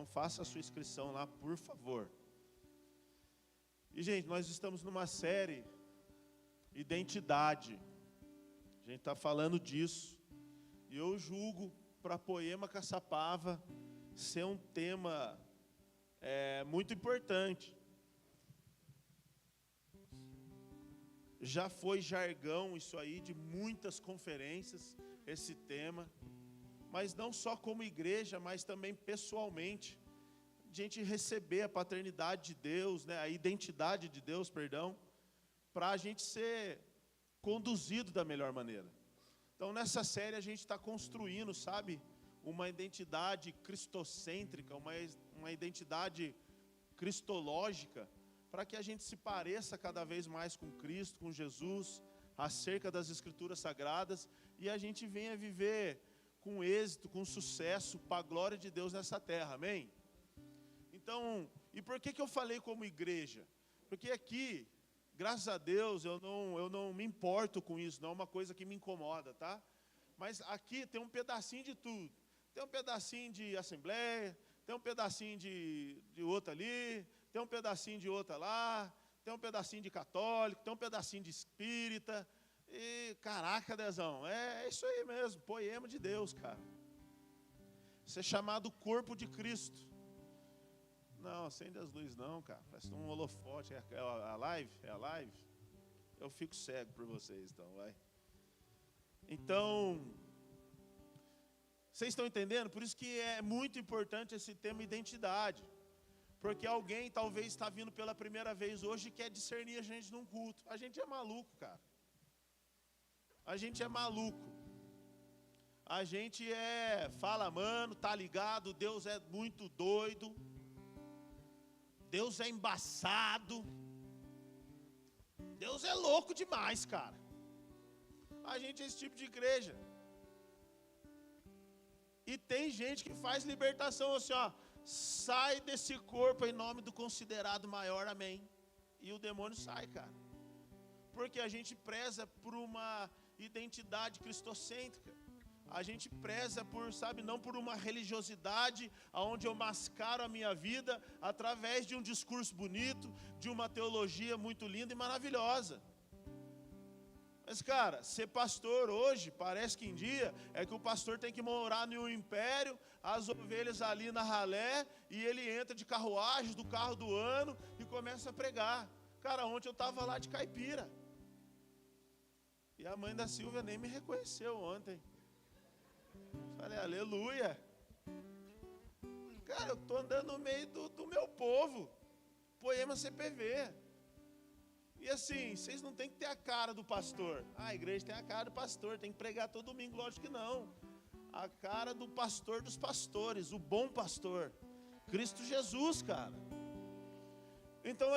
Então faça a sua inscrição lá, por favor. E, gente, nós estamos numa série Identidade. A gente está falando disso. E eu julgo para Poema Caçapava ser um tema muito importante. Já foi jargão isso aí de muitas conferências, esse tema. Mas não só como igreja, mas também pessoalmente. A gente receber a paternidade de Deus, né, a identidade de Deus, perdão, para a gente ser conduzido da melhor maneira. Então, nessa série, a gente está construindo, sabe, uma identidade cristocêntrica, uma identidade cristológica, para que a gente se pareça cada vez mais com Cristo, com Jesus, acerca das Escrituras Sagradas, e a gente venha viver com êxito, com sucesso, para a glória de Deus nessa terra, amém? Então, e por que eu falei como igreja? Porque aqui, graças a Deus, eu não me importo com isso, não é uma coisa que me incomoda, tá? Mas aqui tem um pedacinho de tudo. Tem um pedacinho de assembleia, tem um pedacinho de outra ali, tem um pedacinho de outra lá, tem um pedacinho de católico, tem um pedacinho de espírita. E, caraca, Dezão, é isso aí mesmo, poema de Deus, cara. Isso é chamado corpo de Cristo. Não, acende as luzes não, cara. Parece um holofote. É a live? É a live? Eu fico cego por vocês, então, vai. Então, vocês estão entendendo? Por isso que é muito importante esse tema identidade. Porque alguém talvez está vindo pela primeira vez hoje e quer discernir a gente num culto. A gente é maluco, cara. A gente é maluco. A gente fala, mano, tá ligado, Deus é muito doido. Deus é embaçado. Deus é louco demais, cara. A gente é esse tipo de igreja. E tem gente que faz libertação assim, ó. Sai desse corpo em nome do considerado maior, amém. E o demônio sai, cara. Porque a gente preza por uma identidade cristocêntrica. A gente preza por, sabe, não por uma religiosidade onde eu mascaro a minha vida através de um discurso bonito, de uma teologia muito linda e maravilhosa. Mas, cara, ser pastor hoje, parece que em dia, é que o pastor tem que morar em um império, as ovelhas ali na ralé, e ele entra de carruagem, do carro do ano, e começa a pregar. Cara, ontem eu estava lá de caipira. E a mãe da Silvia nem me reconheceu ontem. Falei, aleluia. Cara, eu estou andando no meio do meu povo. Poema CPV. E assim, vocês não tem que ter a cara do pastor. A igreja tem a cara do pastor, tem que pregar todo domingo, lógico que não. A cara do pastor dos pastores, o bom pastor. Cristo Jesus, cara. Então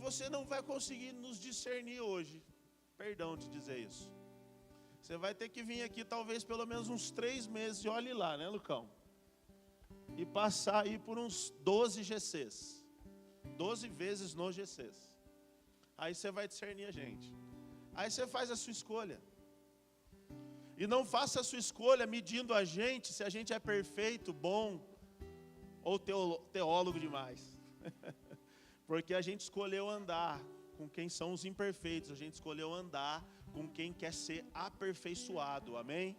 você não vai conseguir nos discernir hoje. Perdão de dizer isso. Você vai ter que vir aqui talvez pelo menos uns 3 meses, e olhe lá, né, Lucão? E passar aí por uns 12 GCs. 12 vezes no GCs. Aí você vai discernir a gente. Aí você faz a sua escolha. E não faça a sua escolha medindo a gente se a gente é perfeito, bom ou teólogo demais. Porque a gente escolheu andar com quem são os imperfeitos. A gente escolheu andar com quem quer ser aperfeiçoado, amém?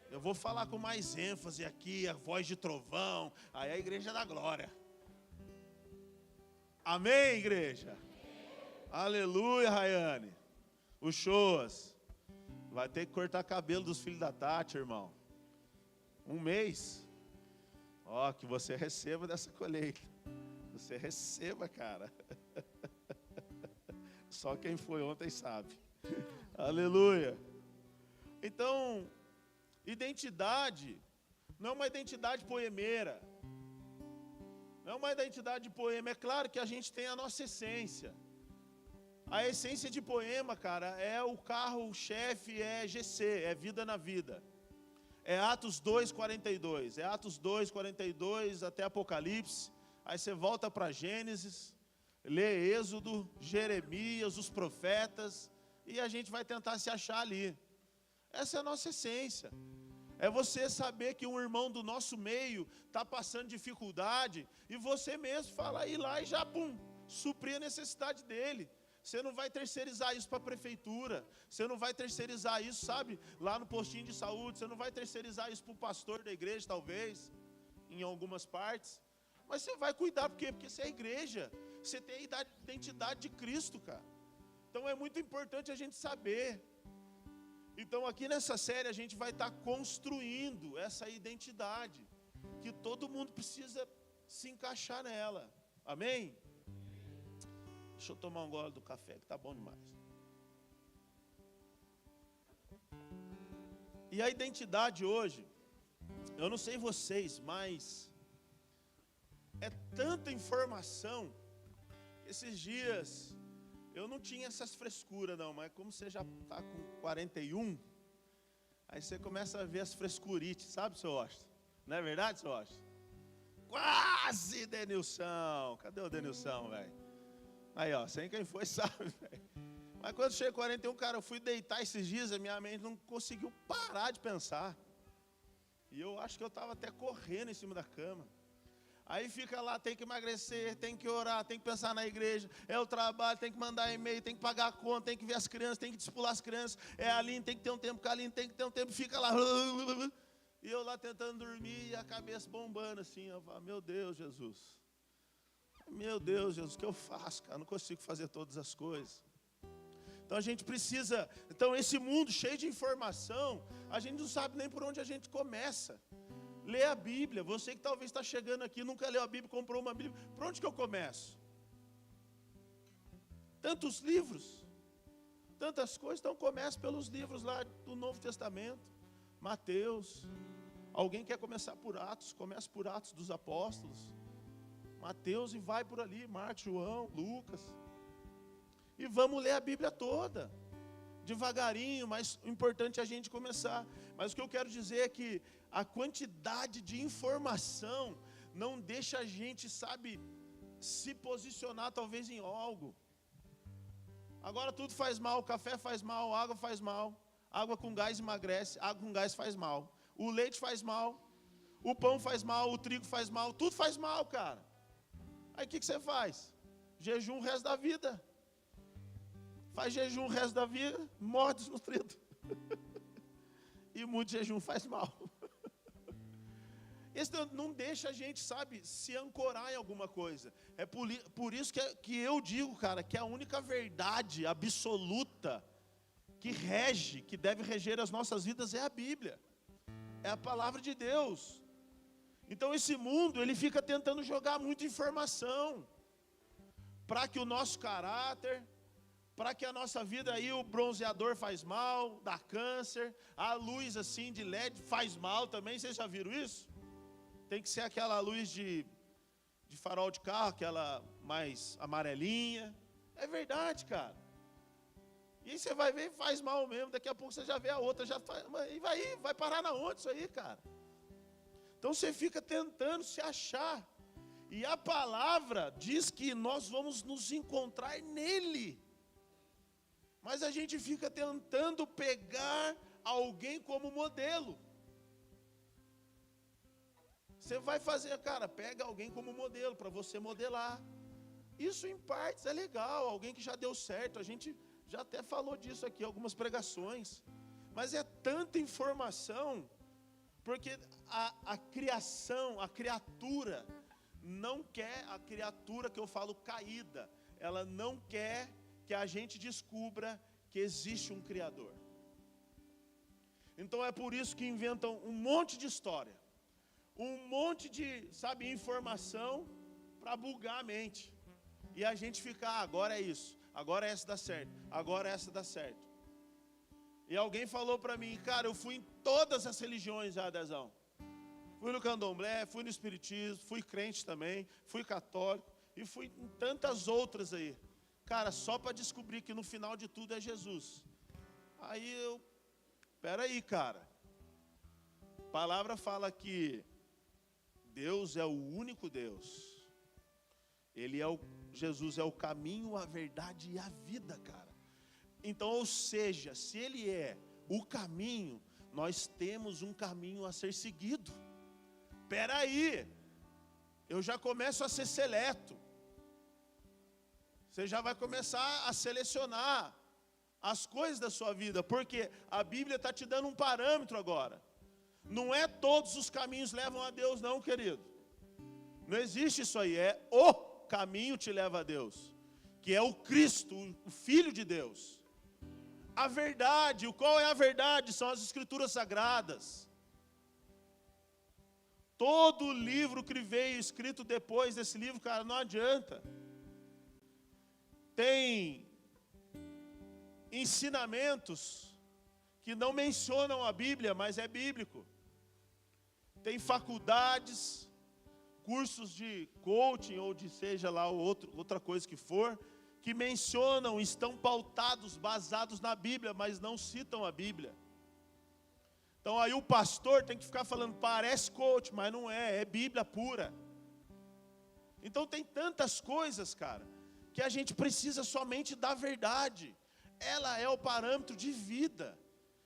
Eu vou falar com mais ênfase aqui, a voz de trovão, aí a igreja da glória. Amém, igreja? Amém. Aleluia, Rayane. O Shoas. Vai ter que cortar cabelo dos filhos da Tati, irmão. 1 mês. Ó, que você receba dessa colheita. Você receba, cara. Só quem foi ontem sabe. Aleluia. Então, identidade não é uma identidade poemeira. Não é uma identidade de poema. É claro que a gente tem a nossa essência. A essência de poema, cara, é o carro-chefe, é GC, é vida na vida. É Atos 2:42. É Atos 2:42 até Apocalipse. Aí você volta para Gênesis, lê Êxodo, Jeremias, os profetas, e a gente vai tentar se achar ali. Essa é a nossa essência. É você saber que um irmão do nosso meio está passando dificuldade e você mesmo fala, ir lá e já, suprir a necessidade dele. Você não vai terceirizar isso para a prefeitura, você não vai terceirizar isso, sabe, lá no postinho de saúde, você não vai terceirizar isso para o pastor da igreja, talvez, em algumas partes. Mas você vai cuidar, por quê? Porque você é igreja, você tem a identidade de Cristo, cara. Então é muito importante a gente saber. Então aqui nessa série a gente vai estar construindo essa identidade, que todo mundo precisa se encaixar nela, amém? Deixa eu tomar um gole do café, que tá bom demais. E a identidade hoje, eu não sei vocês, mas é tanta informação. Esses dias eu não tinha essas frescuras não, mas como você já está com 41, aí você começa a ver as frescurites, sabe, seu Washington? Não é verdade, seu Washington? Quase, Denilson. Cadê o Denilson, velho? Aí, ó, sem quem foi, sabe, velho. Mas quando chega 41, cara, eu fui deitar esses dias, a minha mente não conseguiu parar de pensar. E eu acho que eu estava até correndo em cima da cama. Aí fica lá, tem que emagrecer, tem que orar, tem que pensar na igreja, é o trabalho, tem que mandar e-mail, tem que pagar a conta, tem que ver as crianças, tem que discipular as crianças, é a Aline, tem que ter um tempo com a Aline, tem que ter um tempo, fica lá. E eu lá tentando dormir e a cabeça bombando assim, eu falo, meu Deus, Jesus. Meu Deus, Jesus, o que eu faço, cara? Eu não consigo fazer todas as coisas. Então a gente precisa, então esse mundo cheio de informação, a gente não sabe nem por onde a gente começa. Lê a Bíblia, você que talvez está chegando aqui, nunca leu a Bíblia, comprou uma Bíblia, por onde que eu começo? Tantos livros, tantas coisas, então comece pelos livros lá do Novo Testamento, Mateus, alguém quer começar por Atos, comece por Atos dos Apóstolos, Mateus e vai por ali, Marcos, João, Lucas, e vamos ler a Bíblia toda, devagarinho, mas o importante é a gente começar. Mas o que eu quero dizer é que a quantidade de informação não deixa a gente, sabe, se posicionar talvez em algo. Agora tudo faz mal, café faz mal, água faz mal, água com gás emagrece, água com gás faz mal, o leite faz mal, o pão faz mal, o trigo faz mal, tudo faz mal, cara. Aí o que você faz? Jejum o resto da vida. Faz jejum o resto da vida, morre desnutrido. E muito jejum faz mal. Isso não deixa a gente, sabe, se ancorar em alguma coisa. É por isso que eu digo, cara, que a única verdade absoluta que rege, que deve reger as nossas vidas é a Bíblia. É a palavra de Deus. Então esse mundo, ele fica tentando jogar muita informação para que o nosso caráter, para que a nossa vida aí, o bronzeador faz mal, dá câncer, a luz assim de LED faz mal também, vocês já viram isso? Tem que ser aquela luz de farol de carro, aquela mais amarelinha, é verdade, cara. E aí você vai ver e faz mal mesmo, daqui a pouco você já vê a outra, já faz, e vai parar na onde isso aí, cara? Então você fica tentando se achar, e a palavra diz que nós vamos nos encontrar nele. Mas a gente fica tentando pegar alguém como modelo. Você vai fazer, cara, pega alguém como modelo para você modelar. Isso em partes é legal, alguém que já deu certo. A gente já até falou disso aqui, algumas pregações. Mas é tanta informação, porque a criação, a criatura, não quer, a criatura que eu falo caída, ela não quer que a gente descubra que existe um Criador. Então é por isso que inventam um monte de história, um monte de, sabe, informação para bugar a mente. E a gente fica, agora é isso, agora essa dá certo, agora essa dá certo. E alguém falou para mim, cara, eu fui em todas as religiões já, Dezão. Fui no candomblé, fui no espiritismo, fui crente também, fui católico e fui em tantas outras aí. Cara, só para descobrir que no final de tudo é Jesus. Aí eu, peraí, cara. A palavra fala que Deus é o único Deus. Jesus é o caminho, a verdade e a vida, cara. Então, ou seja, se Ele é o caminho, nós temos um caminho a ser seguido. Espera aí, eu já começo a ser seleto. Você já vai começar a selecionar as coisas da sua vida, porque a Bíblia está te dando um parâmetro agora. Não é todos os caminhos levam a Deus não, querido. Não existe isso aí, é o caminho te leva a Deus, que é o Cristo, o Filho de Deus. A verdade, qual é a verdade? São as Escrituras Sagradas. Todo livro que veio escrito depois desse livro, cara, não adianta. Tem ensinamentos que não mencionam a Bíblia, mas é bíblico. Tem faculdades, cursos de coaching ou de seja lá outra coisa que for, que mencionam, estão pautados, basados na Bíblia, mas não citam a Bíblia. Então aí o pastor tem que ficar falando, parece coach, mas não é, é Bíblia pura. Então tem tantas coisas, cara, que a gente precisa somente da verdade. Ela é o parâmetro de vida,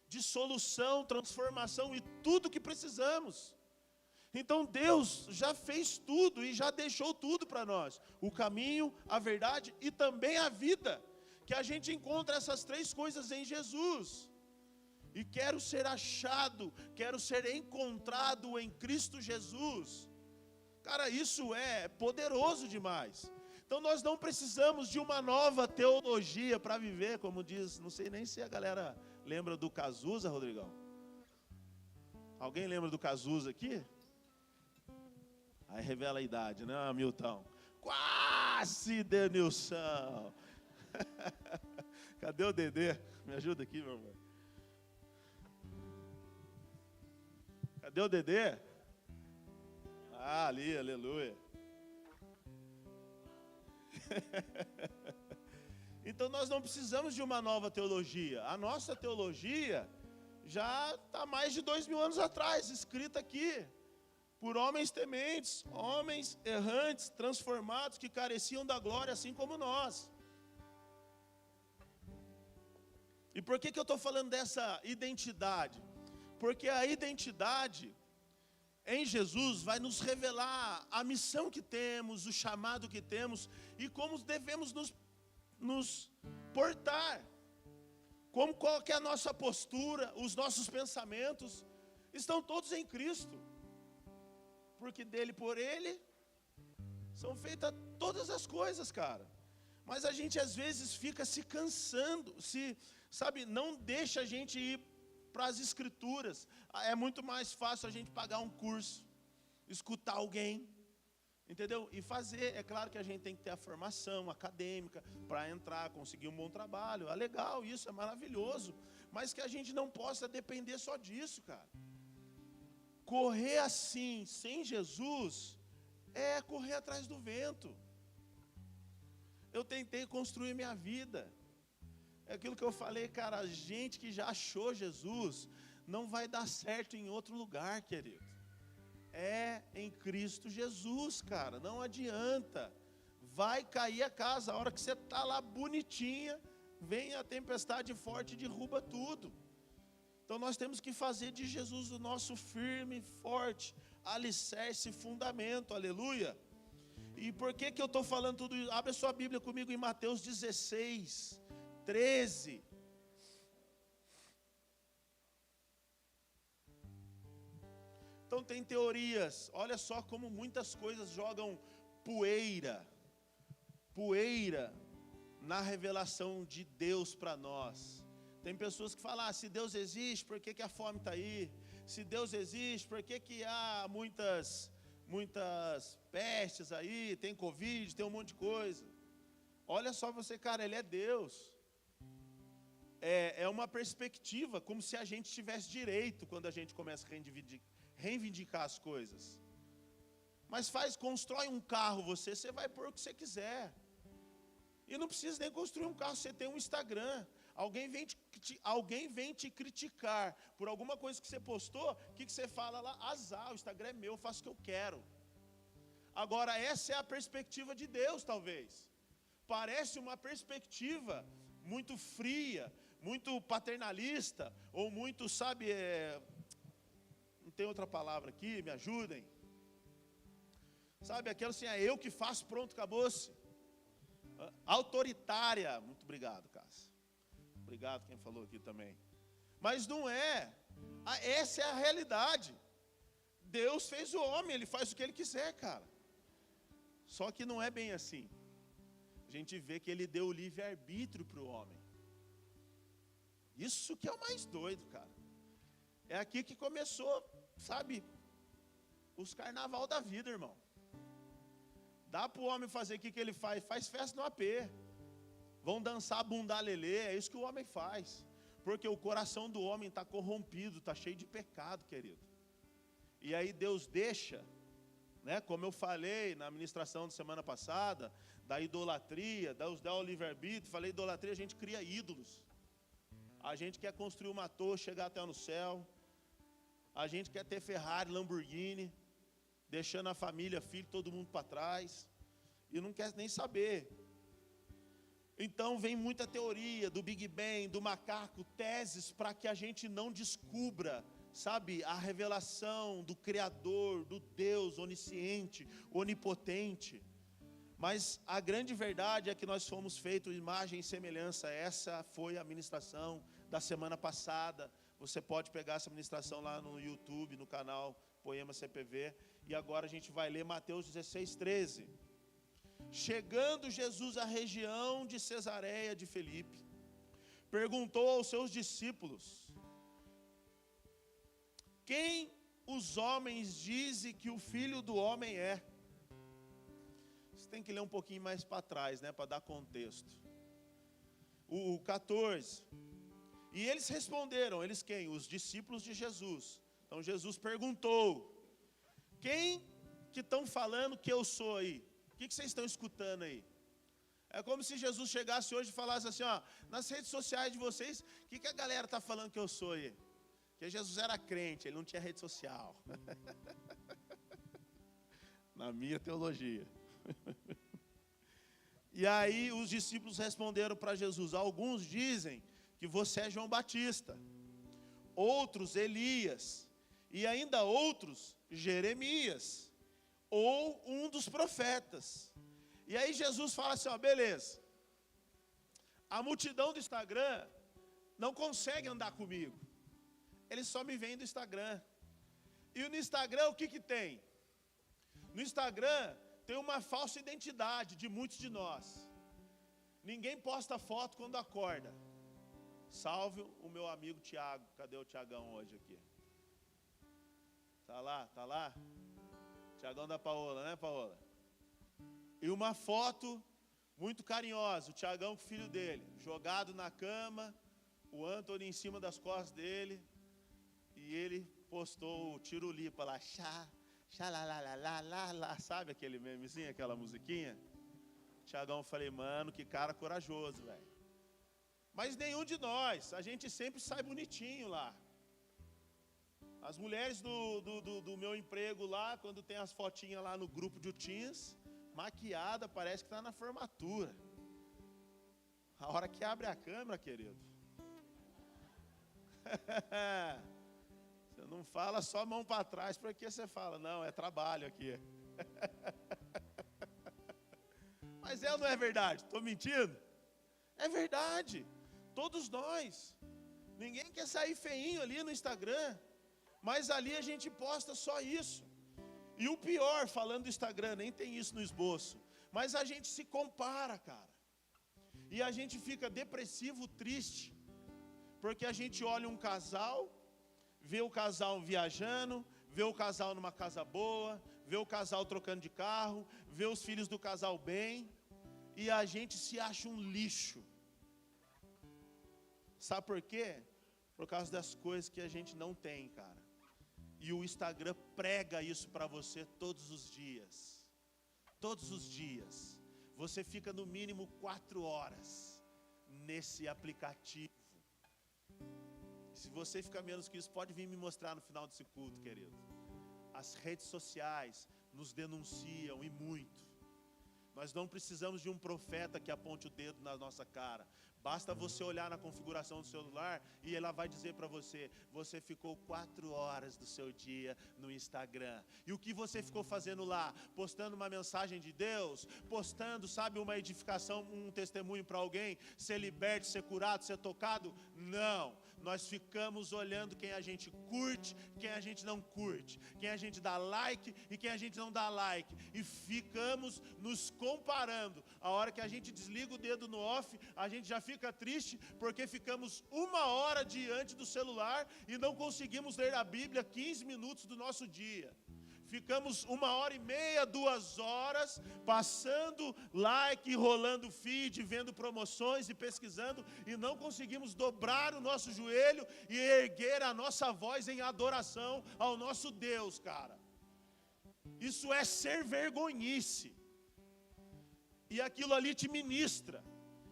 de solução, transformação e tudo que precisamos. Então Deus já fez tudo e já deixou tudo para nós. O caminho, a verdade e também a vida. Que a gente encontra essas três coisas em Jesus. E quero ser achado, quero ser encontrado em Cristo Jesus. Cara, isso é poderoso demais. Então nós não precisamos de uma nova teologia para viver, como diz, não sei nem se a galera lembra do Cazuza, Rodrigão. Alguém lembra do Cazuza aqui? Aí revela a idade, né, Milton? Quase, Denilson. Cadê o Dedê? Me ajuda aqui, meu amor. Cadê o Dedê? Ah, ali, aleluia. Então nós não precisamos de uma nova teologia. A nossa teologia já está mais de 2000 anos atrás, escrita aqui. Por homens tementes, homens errantes, transformados, que careciam da glória, assim como nós. E por que eu estou falando dessa identidade? Porque a identidade em Jesus vai nos revelar a missão que temos, o chamado que temos, e como devemos nos portar. Qual que é a nossa postura, os nossos pensamentos, estão todos em Cristo. Porque dele, por ele, são feitas todas as coisas, cara. Mas a gente às vezes fica se cansando, não deixa a gente ir para as Escrituras. É muito mais fácil a gente pagar um curso, escutar alguém, entendeu? E fazer. É claro que a gente tem que ter a formação acadêmica para entrar, conseguir um bom trabalho. É legal, isso é maravilhoso. Mas que a gente não possa depender só disso, cara. Correr assim, sem Jesus, é correr atrás do vento. Eu tentei construir minha vida. É aquilo que eu falei, cara, a gente que já achou Jesus, não vai dar certo em outro lugar, querido. É em Cristo Jesus, cara, não adianta. Vai cair a casa, a hora que você está lá bonitinha, vem a tempestade forte e derruba tudo. Então nós temos que fazer de Jesus o nosso firme, forte, alicerce, fundamento, aleluia. E por que eu estou falando tudo isso? Abre a sua Bíblia comigo em Mateus 16, 13. Então tem teorias, olha só como muitas coisas jogam poeira na revelação de Deus para nós. Tem pessoas que falam, se Deus existe, por que a fome está aí? Se Deus existe, por que há muitas pestes aí, tem Covid, tem um monte de coisa. Olha só você, cara, Ele é Deus. É uma perspectiva, como se a gente tivesse direito, quando a gente começa a reivindicar as coisas. Mas constrói um carro, você vai pôr o que você quiser. E não precisa nem construir um carro, você tem um Instagram. Alguém vem te criticar por alguma coisa que você postou, o que você fala lá? Azar, o Instagram é meu, eu faço o que eu quero. Agora, essa é a perspectiva de Deus, talvez. Parece uma perspectiva muito fria, muito paternalista, ou muito, sabe, não tem outra palavra aqui, me ajudem. Sabe, aquela assim, eu que faço, pronto, acabou-se. Autoritária. Muito obrigado, Cássio. Obrigado quem falou aqui também. Mas não é. Essa é a realidade. Deus fez o homem, Ele faz o que Ele quiser, cara. Só que não é bem assim. A gente vê que Ele deu o livre-arbítrio para o homem. Isso que é o mais doido, cara. É aqui que começou, sabe, os carnaval da vida, irmão. Dá para o homem fazer o que ele faz? Faz festa no AP. Vão dançar bunda lelê, é isso que o homem faz. Porque o coração do homem está corrompido, está cheio de pecado, querido. E aí Deus deixa, né, como eu falei na ministração de semana passada, da idolatria, Deus dá o livre-arbítrio, falei idolatria, a gente cria ídolos. A gente quer construir uma torre, chegar até no céu. A gente quer ter Ferrari, Lamborghini, deixando a família, filho, todo mundo para trás. E não quer nem saber. Então vem muita teoria do Big Bang, do macaco, teses para que a gente não descubra, sabe, a revelação do Criador, do Deus onisciente, onipotente. Mas a grande verdade é que nós fomos feitos imagem e semelhança. Essa foi a ministração da semana passada. Você pode pegar essa ministração lá no YouTube, no canal Poema CPV. E agora a gente vai ler Mateus 16:13. Chegando Jesus à região de Cesareia de Filipe, perguntou aos seus discípulos: quem os homens dizem que o Filho do Homem é? Você tem que ler um pouquinho mais para trás, né, para dar contexto. O 14. E eles responderam, eles quem? Os discípulos de Jesus. Então Jesus perguntou: quem que estão falando que eu sou aí? O que vocês estão escutando aí? É como se Jesus chegasse hoje e falasse assim, ó, nas redes sociais de vocês, o que a galera está falando que eu sou aí? Porque Jesus era crente, ele não tinha rede social. Na minha teologia. E aí os discípulos responderam para Jesus: alguns dizem que você é João Batista, outros Elias, e ainda outros Jeremias, ou um dos profetas. E aí Jesus fala assim, ó, beleza, a multidão do Instagram não consegue andar comigo, eles só me veem do Instagram. E no Instagram o que tem? No Instagram tem uma falsa identidade de muitos de nós. Ninguém posta foto quando acorda. Salve o meu amigo Tiago. Cadê o Tiagão hoje aqui? Tá lá, tá lá? Tiagão da Paola, né, Paola? E uma foto muito carinhosa, o Tiagão com o filho dele, jogado na cama, o Antônio em cima das costas dele, e ele postou o tirulipa lá, sabe aquele memezinho, aquela musiquinha? Tiagão, falei, mano, que cara corajoso, velho. Mas nenhum de nós, a gente sempre sai bonitinho lá. As mulheres do meu emprego lá, quando tem as fotinhas lá no grupo de teens, maquiada, parece que está na formatura. A hora que abre a câmera, querido. Você não fala só mão para trás, porque você fala, não, é trabalho aqui. Mas é ou não é verdade? Estou mentindo? É verdade. Todos nós. Ninguém quer sair feinho ali no Instagram. Mas ali a gente posta só isso. E o pior, falando do Instagram, nem tem isso no esboço. Mas a gente se compara, cara. E a gente fica depressivo, triste. Porque a gente olha um casal, vê o casal viajando, vê o casal numa casa boa, vê o casal trocando de carro, vê os filhos do casal bem, e a gente se acha um lixo. Sabe por quê? Por causa das coisas que a gente não tem, cara. E o Instagram prega isso para você todos os dias. Todos os dias. Você fica no mínimo 4 horas nesse aplicativo. Se você ficar menos que isso, pode vir me mostrar no final desse culto, querido. As redes sociais nos denunciam e muito. Nós não precisamos de um profeta que aponte o dedo na nossa cara. Basta você olhar na configuração do celular e ela vai dizer para você: você ficou 4 horas do seu dia no Instagram. E o que você ficou fazendo lá? Postando uma mensagem de Deus? Postando, sabe, uma edificação, um testemunho para alguém? Ser liberto, ser curado, ser tocado? Não. Nós ficamos olhando quem a gente curte, quem a gente não curte, quem a gente dá like e quem a gente não dá like. E ficamos nos comparando. A hora que a gente desliga o dedo no off, a gente já fica triste porque ficamos 1 hora diante do celular e não conseguimos ler a Bíblia 15 minutos do nosso dia. Ficamos 1h30, 2 horas, passando like, rolando feed, vendo promoções e pesquisando, e não conseguimos dobrar o nosso joelho e erguer a nossa voz em adoração ao nosso Deus, cara. Isso é ser vergonhice. E aquilo ali te ministra.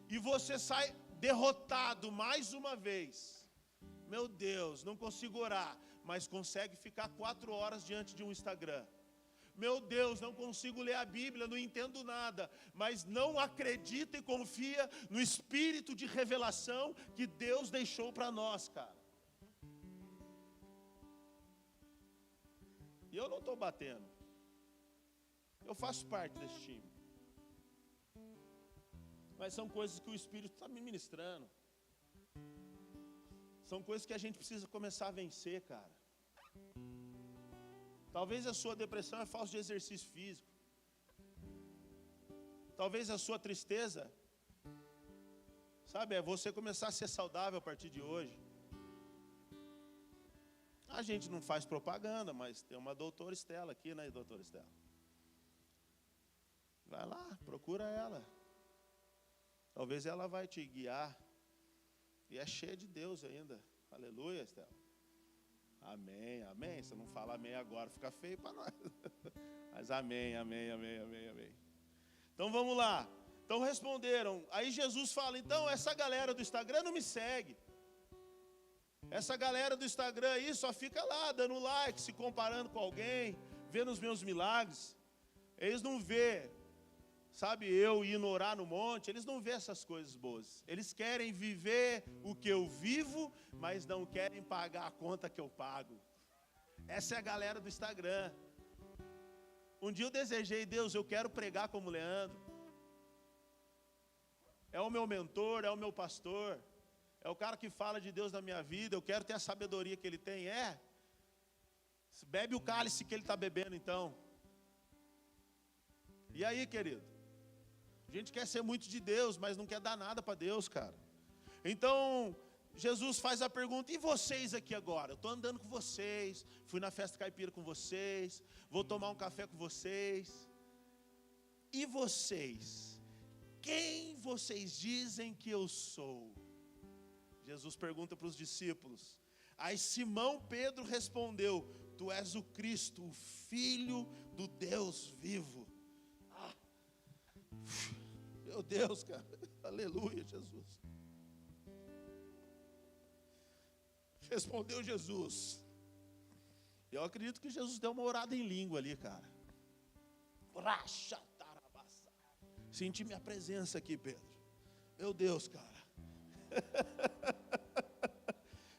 E você sai derrotado mais uma vez. Meu Deus, não consigo orar, mas consegue ficar 4 horas diante de um Instagram. Meu Deus, não consigo ler a Bíblia, não entendo nada, mas não acredita e confia no espírito de revelação que Deus deixou para nós, cara. E eu não estou batendo. Eu faço parte desse time. Mas são coisas que o Espírito está me ministrando. São coisas que a gente precisa começar a vencer, cara. Talvez a sua depressão é falta de exercício físico. Talvez a sua tristeza, sabe, é você começar a ser saudável a partir de hoje. A gente não faz propaganda, mas tem uma doutora Estela aqui, né, doutora Estela? Vai lá, procura ela. Talvez ela vai te guiar. E é cheia de Deus ainda. Aleluia, Estela. Amém, amém. Se eu não falar amém agora, fica feio para nós. Mas amém, amém, amém, amém, amém. Então vamos lá. Então responderam. Aí Jesus fala: então essa galera do Instagram não me segue. Essa galera do Instagram aí só fica lá dando like, se comparando com alguém, vendo os meus milagres. Eles não vê, sabe, eu indo orar no monte, eles não vê essas coisas boas. Eles querem viver o que eu vivo, mas não querem pagar a conta que eu pago. Essa é a galera do Instagram. Um dia eu desejei: Deus, eu quero pregar como Leandro. É o meu mentor, é o meu pastor. É o cara que fala de Deus na minha vida. Eu quero ter a sabedoria que ele tem. Bebe o cálice que ele está bebendo, então. E aí, querido? A gente quer ser muito de Deus, mas não quer dar nada para Deus, cara. Então, Jesus faz a pergunta: e vocês aqui agora? Eu estou andando com vocês, fui na festa caipira com vocês, vou tomar um café com vocês. E vocês? Quem vocês dizem que eu sou? Jesus pergunta para os discípulos. Aí Simão Pedro respondeu: tu és o Cristo, o Filho do Deus vivo. Meu Deus, cara. Aleluia, Jesus. Respondeu Jesus. Eu acredito que Jesus deu uma orada em língua ali, cara. Senti minha presença aqui, Pedro. Meu Deus, cara.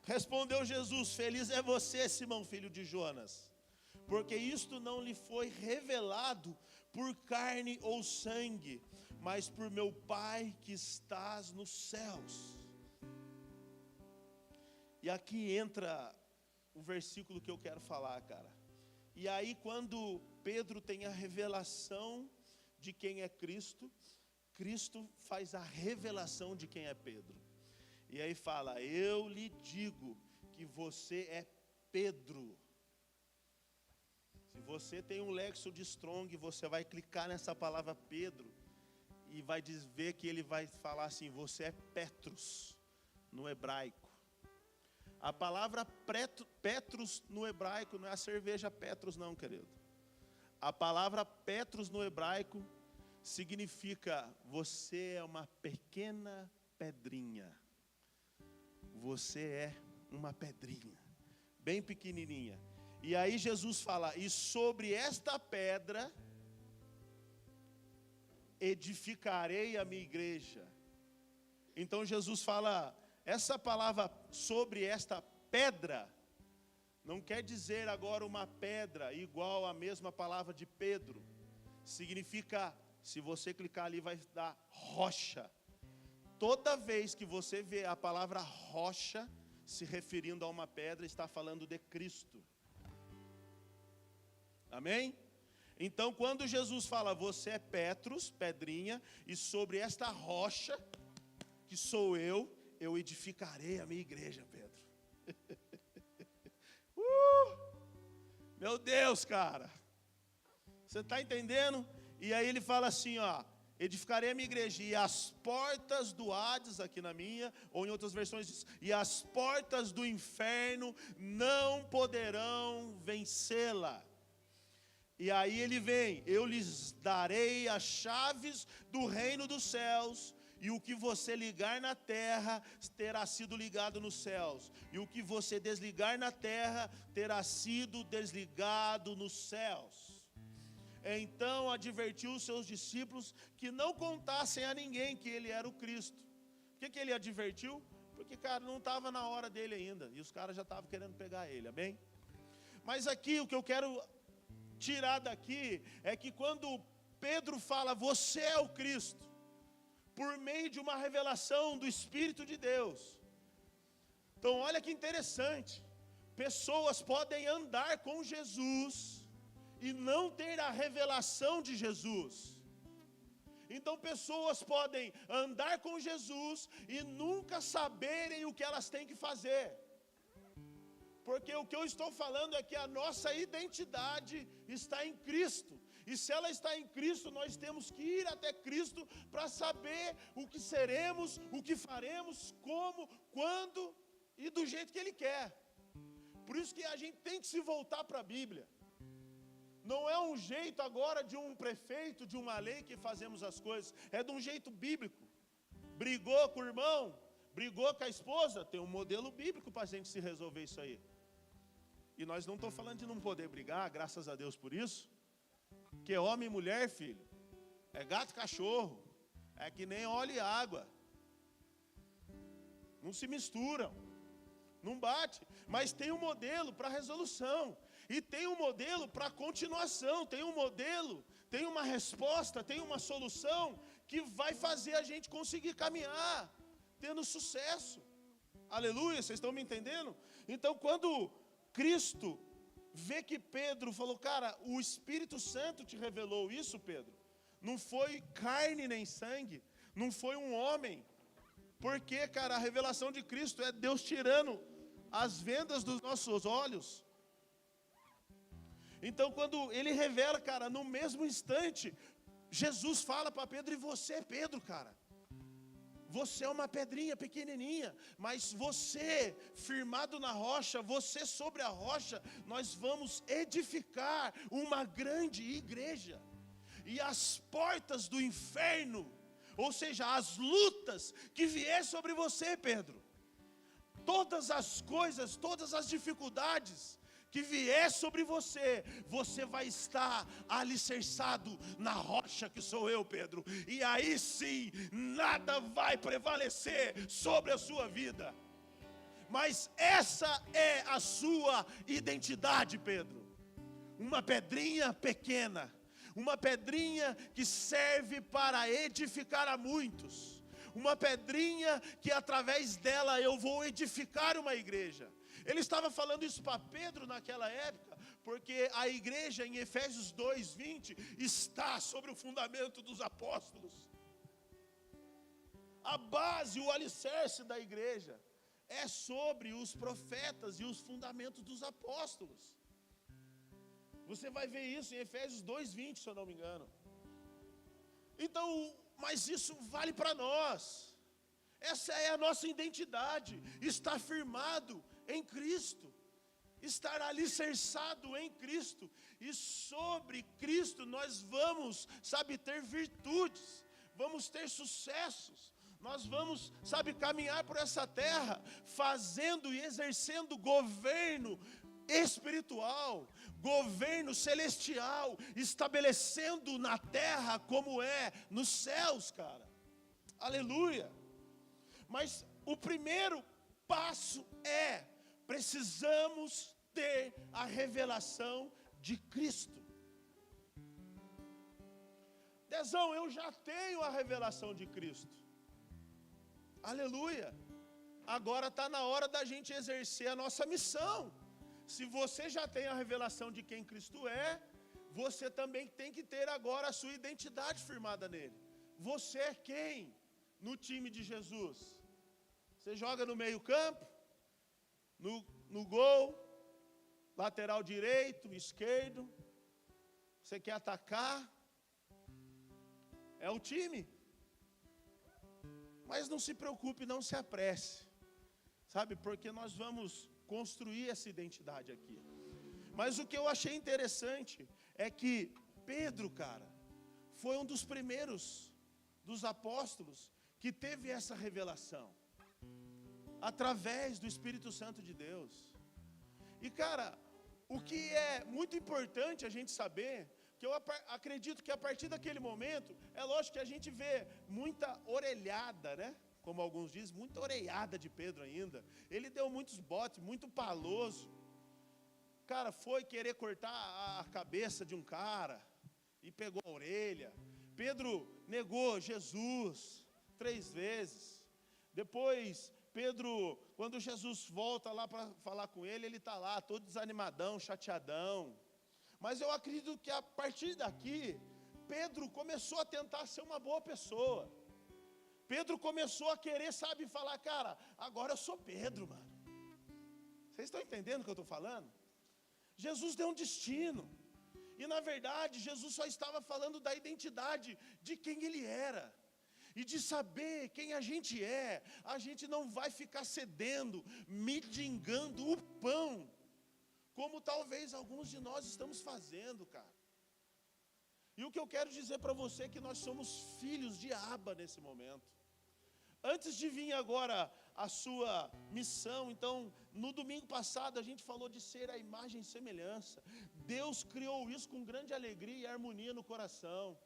Respondeu Jesus: feliz é você, Simão, filho de Jonas, porque isto não lhe foi revelado por carne ou sangue, mas por meu Pai que estás nos céus. E aqui entra o versículo que eu quero falar, cara. E aí, quando Pedro tem a revelação de quem é Cristo, Cristo faz a revelação de quem é Pedro. E aí fala: eu lhe digo que você é Pedro. Se você tem um léxico de Strong, você vai clicar nessa palavra Pedro e vai ver que ele vai falar assim: você é Petrus no hebraico. A palavra Petrus no hebraico não é a cerveja Petrus não, querido. A palavra Petrus no hebraico significa: você é uma pequena pedrinha. Você é uma pedrinha, bem pequenininha. E aí Jesus fala: e sobre esta pedra edificarei a minha igreja. Então Jesus fala, essa palavra sobre esta pedra, não quer dizer agora uma pedra igual à mesma palavra de Pedro. Significa, se você clicar ali vai dar rocha. Toda vez que você vê a palavra rocha se referindo a uma pedra, está falando de Cristo. Amém? Então quando Jesus fala, você é Petros, pedrinha, e sobre esta rocha, que sou eu edificarei a minha igreja, Pedro. Meu Deus, cara. Você está entendendo? E aí ele fala assim, ó, edificarei a minha igreja, e as portas do Hades, aqui na minha, ou em outras versões diz, e as portas do inferno não poderão vencê-la. E aí ele vem, eu lhes darei as chaves do reino dos céus, e o que você ligar na terra terá sido ligado nos céus, e o que você desligar na terra terá sido desligado nos céus. Então advertiu os seus discípulos que não contassem a ninguém que ele era o Cristo. Por que ele advertiu? Porque, cara, não estava na hora dele ainda, e os caras já estavam querendo pegar ele, amém? Mas aqui o que eu quero tirar daqui é que quando Pedro fala, você é o Cristo, por meio de uma revelação do Espírito de Deus. Então olha que interessante, pessoas podem andar com Jesus e não ter a revelação de Jesus. Então pessoas podem andar com Jesus e nunca saberem o que elas têm que fazer. Porque o que eu estou falando é que a nossa identidade está em Cristo. E se ela está em Cristo, nós temos que ir até Cristo para saber o que seremos, o que faremos, como, quando e do jeito que Ele quer. Por isso que a gente tem que se voltar para a Bíblia. Não é um jeito agora de um prefeito, de uma lei que fazemos as coisas. É de um jeito bíblico. Brigou com o irmão, brigou com a esposa, tem um modelo bíblico para a gente se resolver isso aí. E nós não estamos falando de não poder brigar, graças a Deus por isso. Que homem e mulher, filho, é gato e cachorro, é que nem óleo e água. Não se misturam, não bate. Mas tem um modelo para resolução. E tem um modelo para continuação, tem um modelo, tem uma resposta, tem uma solução que vai fazer a gente conseguir caminhar, tendo sucesso. Aleluia, vocês estão me entendendo? Então quando Cristo vê que Pedro falou, cara, o Espírito Santo te revelou isso, Pedro. Não foi carne nem sangue, não foi um homem. Porque, cara, a revelação de Cristo é Deus tirando as vendas dos nossos olhos. Então quando ele revela, cara, no mesmo instante, Jesus fala para Pedro, e você é Pedro, cara. Você é uma pedrinha pequenininha, mas você, firmado na rocha, você sobre a rocha, nós vamos edificar uma grande igreja. E as portas do inferno, ou seja, as lutas que vier sobre você, Pedro, todas as coisas, todas as dificuldades que vier sobre você, você vai estar alicerçado na rocha que sou eu, Pedro. E aí sim, nada vai prevalecer sobre a sua vida. Mas essa é a sua identidade, Pedro. Uma pedrinha pequena, uma pedrinha que serve para edificar a muitos. Uma pedrinha que através dela eu vou edificar uma igreja. Ele estava falando isso para Pedro naquela época, porque a igreja em Efésios 2:20 está sobre o fundamento dos apóstolos. A base, o alicerce da igreja é sobre os profetas e os fundamentos dos apóstolos. Você vai ver isso em Efésios 2:20, se eu não me engano. Então, mas isso vale para nós. Essa é a nossa identidade, estar firmado em Cristo, estar alicerçado em Cristo, e sobre Cristo nós vamos, ter virtudes, vamos ter sucessos, nós vamos, caminhar por essa terra, fazendo e exercendo governo espiritual, governo celestial, estabelecendo na terra como é nos céus, cara. Aleluia. Mas o primeiro passo precisamos ter a revelação de Cristo. Dezão, eu já tenho a revelação de Cristo. Aleluia. Agora está na hora da gente exercer a nossa missão. Se você já tem a revelação de quem Cristo é, você também tem que ter agora a sua identidade firmada nele. Você é quem no time de Jesus? Você joga no meio campo, no gol, lateral direito, esquerdo, você quer atacar, é o time. Mas não se preocupe, não se apresse, sabe, porque nós vamos construir essa identidade aqui. Mas o que eu achei interessante é que Pedro, cara, foi um dos primeiros dos apóstolos que teve essa revelação, através do Espírito Santo de Deus. E cara, o que é muito importante a gente saber, que eu acredito que a partir daquele momento, é lógico que a gente vê muita orelhada, né? Como alguns dizem, muita orelhada de Pedro ainda. Ele deu muitos botes, muito paloso. Cara, foi querer cortar a cabeça de um cara e pegou a orelha. Pedro negou Jesus 3 vezes. Depois, Pedro, quando Jesus volta lá para falar com ele está lá todo desanimadão, chateadão. Mas eu acredito que a partir daqui, Pedro começou a tentar ser uma boa pessoa. Pedro começou a querer, sabe, falar, cara, agora eu sou Pedro, mano. Vocês estão entendendo o que eu estou falando? Jesus deu um destino. E na verdade, Jesus só estava falando da identidade de quem ele era. E de saber quem a gente não vai ficar cedendo, mendigando o pão, como talvez alguns de nós estamos fazendo, cara. E o que eu quero dizer para você é que nós somos filhos de Abba nesse momento. Antes de vir agora a sua missão, então, no domingo passado a gente falou de ser a imagem e semelhança. Deus criou isso com grande alegria e harmonia no coração.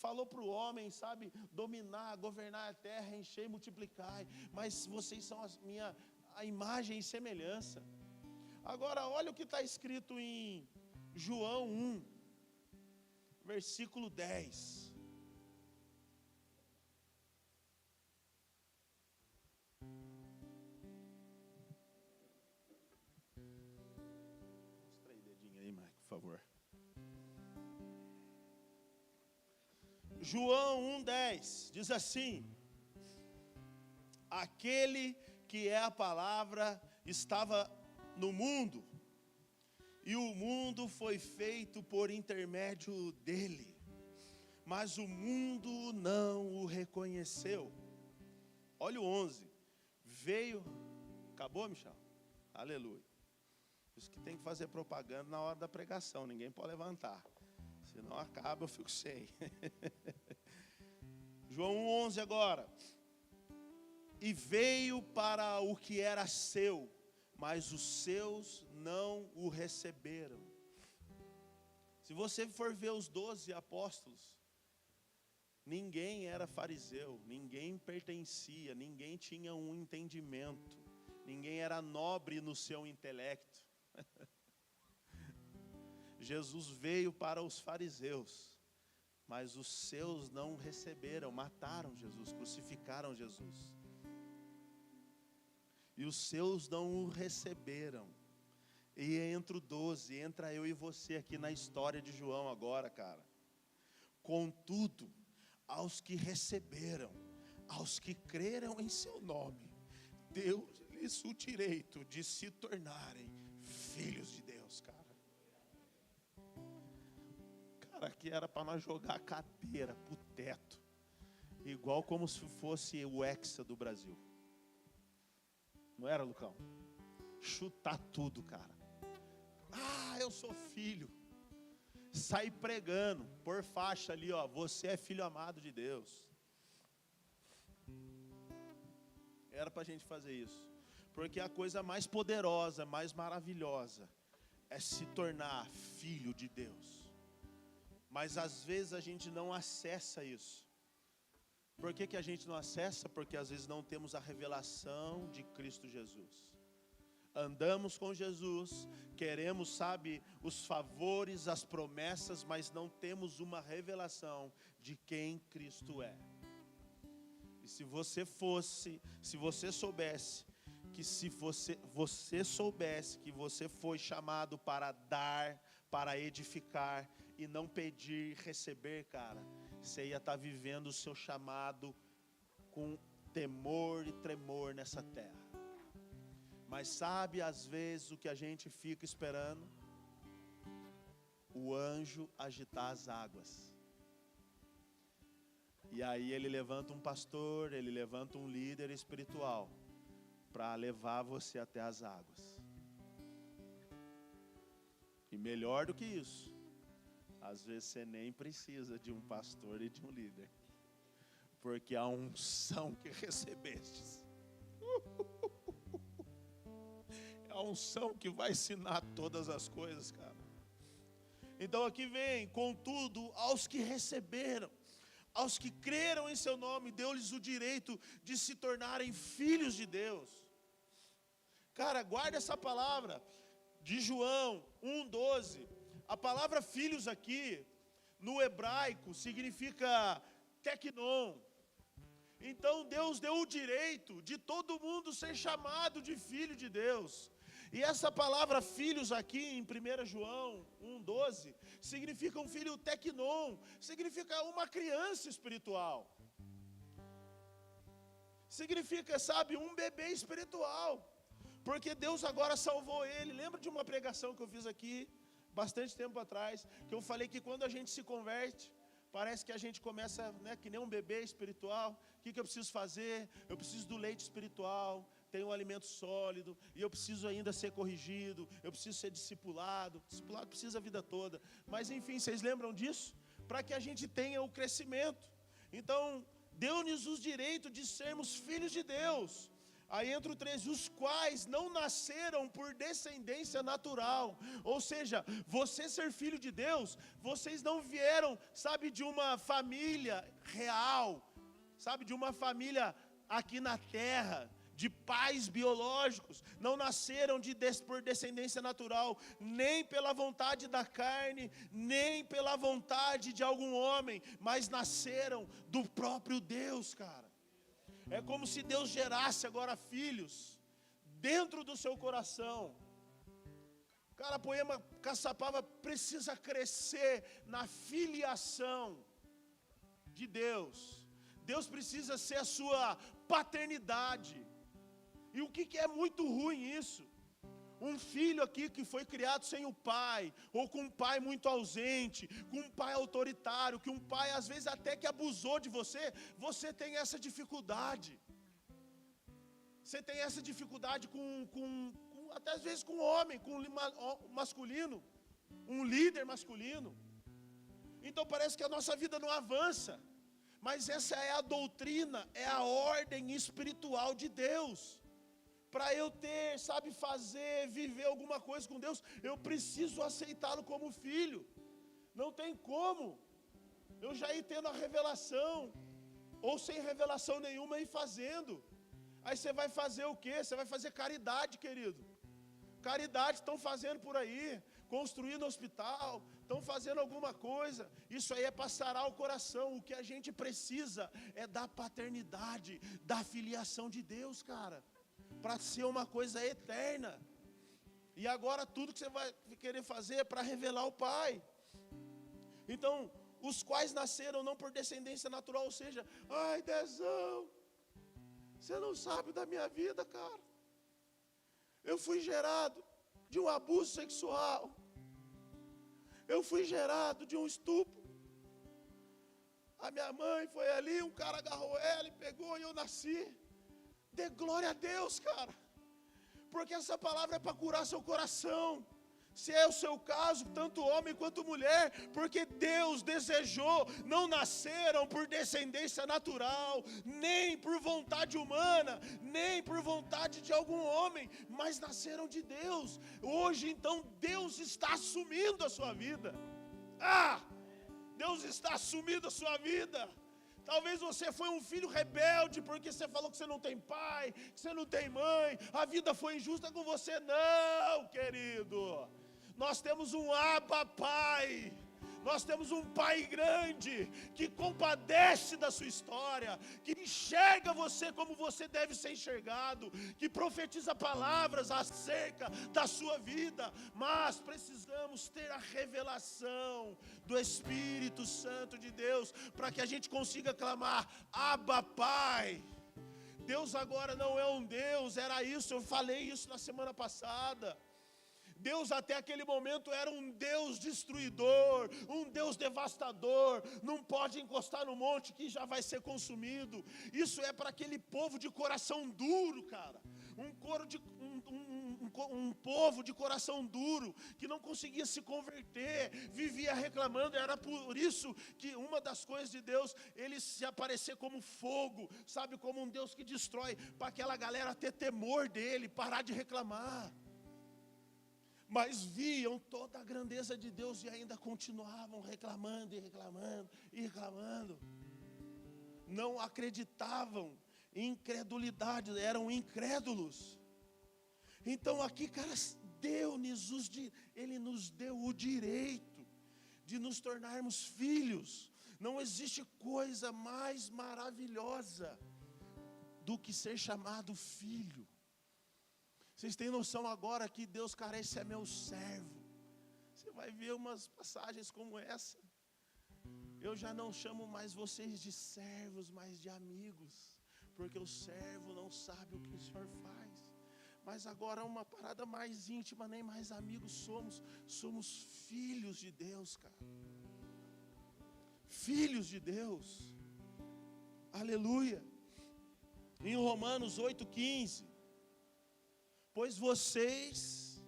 Falou para o homem, sabe, dominar, governar a terra, encher e multiplicar. Mas vocês são a imagem e semelhança. Agora, olha o que está escrito em João 1, versículo 10. Mostra aí o dedinho aí, Mike, por favor. João 1,10 diz assim: aquele que é a palavra estava no mundo, e o mundo foi feito por intermédio dele, mas o mundo não o reconheceu. Olha o 11, veio, acabou, Michel? Aleluia. Isso que tem que fazer propaganda na hora da pregação, ninguém pode levantar, senão acaba, eu fico sem. João 1,11 agora. E veio para o que era seu, mas os seus não o receberam. Se você for ver os 12 apóstolos, ninguém era fariseu, ninguém pertencia, ninguém tinha um entendimento, ninguém era nobre no seu intelecto. Jesus veio para os fariseus, mas os seus não receberam, mataram Jesus, crucificaram Jesus. E os seus não o receberam. E entra o 12, entra eu e você aqui na história de João agora, cara. Contudo, aos que receberam, aos que creram em seu nome, deu-lhes o direito de se tornarem filhos de Deus, cara. Cara, que era para nós jogar a cadeira pro teto, igual como se fosse o Hexa do Brasil. Não era, Lucão? Chutar tudo, cara. Ah, eu sou filho. Sair pregando, por faixa ali, ó, você é filho amado de Deus. Era para a gente fazer isso. Porque a coisa mais poderosa, mais maravilhosa, é se tornar filho de Deus. Mas às vezes a gente não acessa isso. Por que a gente não acessa? Porque às vezes não temos a revelação de Cristo Jesus. Andamos com Jesus, queremos, sabe, os favores, as promessas, mas não temos uma revelação de quem Cristo é. E se você soubesse que você soubesse que você foi chamado para dar, para edificar e não pedir, receber, cara, você ia estar vivendo o seu chamado com temor e tremor nessa terra. Mas sabe, às vezes, o que a gente fica esperando? O anjo agitar as águas. E aí ele levanta um pastor, ele levanta um líder espiritual para levar você até as águas. E melhor do que isso, às vezes você nem precisa de um pastor e de um líder, porque a unção que recebestes é a unção que vai ensinar todas as coisas, cara. Então aqui vem, contudo, aos que receberam, aos que creram em seu nome, deu-lhes o direito de se tornarem filhos de Deus. Cara, guarda essa palavra de João 1,12. A palavra filhos aqui, no hebraico, significa teknon. Então Deus deu o direito de todo mundo ser chamado de filho de Deus. E essa palavra filhos aqui em 1 João 1,12 significa um filho teknon, significa uma criança espiritual. Significa, sabe, um bebê espiritual. Porque Deus agora salvou ele. Lembra de uma pregação que eu fiz aqui bastante tempo atrás, que eu falei que quando a gente se converte, parece que a gente começa, né, que nem um bebê espiritual. O que eu preciso fazer? Eu preciso do leite espiritual, tenho um alimento sólido, e eu preciso ainda ser corrigido, eu preciso ser discipulado. Discipulado precisa a vida toda. Mas enfim, vocês lembram disso? Para que a gente tenha o crescimento. Então, deu-nos os direitos de sermos filhos de Deus. Aí entra o 13, os quais não nasceram por descendência natural. Ou seja, você ser filho de Deus, vocês não vieram, sabe, de uma família real, sabe, de uma família aqui na terra, de pais biológicos, não nasceram por descendência natural, nem pela vontade da carne, nem pela vontade de algum homem, mas nasceram do próprio Deus, cara. É como se Deus gerasse agora filhos dentro do seu coração. Cara, Poema Caçapava precisa crescer na filiação de Deus. Deus precisa ser a sua paternidade. E o que é muito ruim isso? Um filho aqui que foi criado sem o pai, ou com um pai muito ausente, com um pai autoritário, que um pai às vezes até que abusou de você, você tem essa dificuldade. Você tem essa dificuldade até às vezes com um homem, com um masculino, um líder masculino. Então parece que a nossa vida não avança. Mas essa é a doutrina, é a ordem espiritual de Deus. Para eu ter, sabe, fazer, viver alguma coisa com Deus, eu preciso aceitá-lo como filho. Não tem como eu já ir tendo a revelação, ou sem revelação nenhuma ir fazendo. Aí você vai fazer o quê? Você vai fazer caridade, querido. Caridade estão fazendo por aí, construindo hospital, estão fazendo alguma coisa. Isso aí é para sarar o coração. O que a gente precisa é da paternidade, da filiação de Deus, cara, para ser uma coisa eterna. E agora tudo que você vai querer fazer é para revelar o Pai. Então, os quais nasceram não por descendência natural, ou seja, ai, Dezão, você não sabe da minha vida, cara. Eu fui gerado de um abuso sexual. Eu fui gerado de um estupro. A minha mãe foi ali, um cara agarrou ela e pegou e eu nasci. Dê glória a Deus, cara. Porque essa palavra é para curar seu coração. Se é o seu caso, tanto homem quanto mulher, porque Deus desejou, não nasceram por descendência natural, nem por vontade humana, nem por vontade de algum homem, mas nasceram de Deus. Hoje então Deus está assumindo a sua vida. Deus está assumindo a sua vida. Talvez você foi um filho rebelde, porque você falou que você não tem pai, que você não tem mãe, a vida foi injusta com você. Não, querido. Nós temos um Abba Pai, nós temos um Pai grande, que compadece da sua história, que enxerga você como você deve ser enxergado, que profetiza palavras acerca da sua vida, mas precisamos ter a revelação do Espírito Santo de Deus, para que a gente consiga clamar, Abba Pai. Deus agora não é um Deus, era isso, eu falei isso na semana passada. Deus até aquele momento era um Deus destruidor, um Deus devastador, não pode encostar no monte que já vai ser consumido. Isso é para aquele povo de coração duro, cara. Um povo de coração duro, que não conseguia se converter, vivia reclamando. Era por isso que uma das coisas de Deus, ele se aparecer como fogo, sabe, como um Deus que destrói, para aquela galera ter temor dele, parar de reclamar. Mas viam toda a grandeza de Deus e ainda continuavam reclamando e reclamando e reclamando. Não acreditavam, incredulidade, eram incrédulos. Então aqui, cara, Ele nos deu o direito de nos tornarmos filhos. Não existe coisa mais maravilhosa do que ser chamado filho. Vocês têm noção agora que Deus, cara, esse é meu servo. Você vai ver umas passagens como essa. Eu já não chamo mais vocês de servos, mas de amigos, porque o servo não sabe o que o Senhor faz. Mas agora uma parada mais íntima, nem mais amigos somos filhos de Deus, cara. Filhos de Deus. Aleluia. Em Romanos 8,15. Pois vocês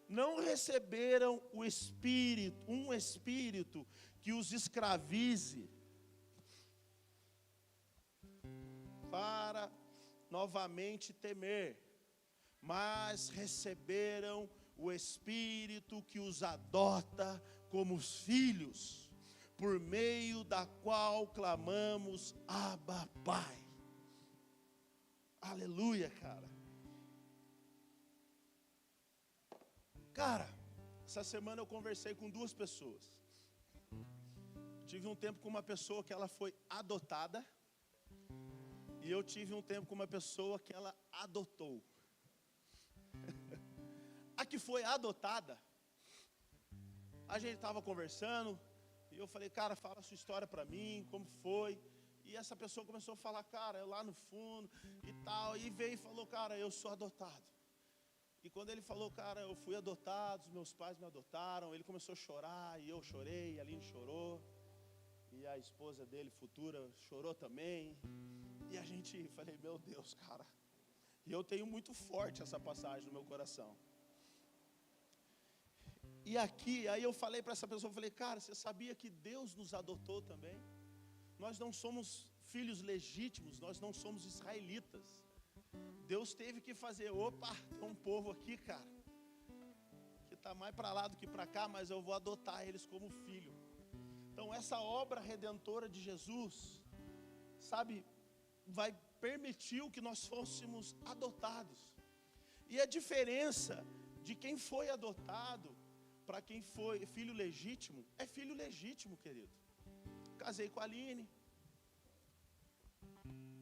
não receberam um espírito que os escravize para novamente temer, mas receberam o Espírito que os adota como filhos, por meio da qual clamamos, Abba, Pai. Aleluia, cara. Cara, essa semana eu conversei com duas pessoas. Tive um tempo com uma pessoa que ela foi adotada, e eu tive um tempo com uma pessoa que ela adotou. A que foi adotada, a gente estava conversando, e eu falei, cara, fala a sua história para mim, como foi. E essa pessoa começou a falar, cara, eu lá no fundo e tal, e veio e falou, cara, eu sou adotado. E quando ele falou, cara, eu fui adotado, os meus pais me adotaram, ele começou a chorar, e eu chorei, a Aline chorou, e a esposa dele, futura, chorou também. E a gente, falei, meu Deus, cara. E eu tenho muito forte essa passagem no meu coração. E aqui, aí eu falei para essa pessoa, falei, cara, você sabia que Deus nos adotou também? Nós não somos filhos legítimos, nós não somos israelitas. Deus teve que fazer, tem um povo aqui, cara, que está mais para lá do que para cá, mas eu vou adotar eles como filho. Então essa obra redentora de Jesus, sabe, vai permitir que nós fôssemos adotados. E a diferença de quem foi adotado para quem foi filho legítimo, é filho legítimo, querido. Casei com a Aline,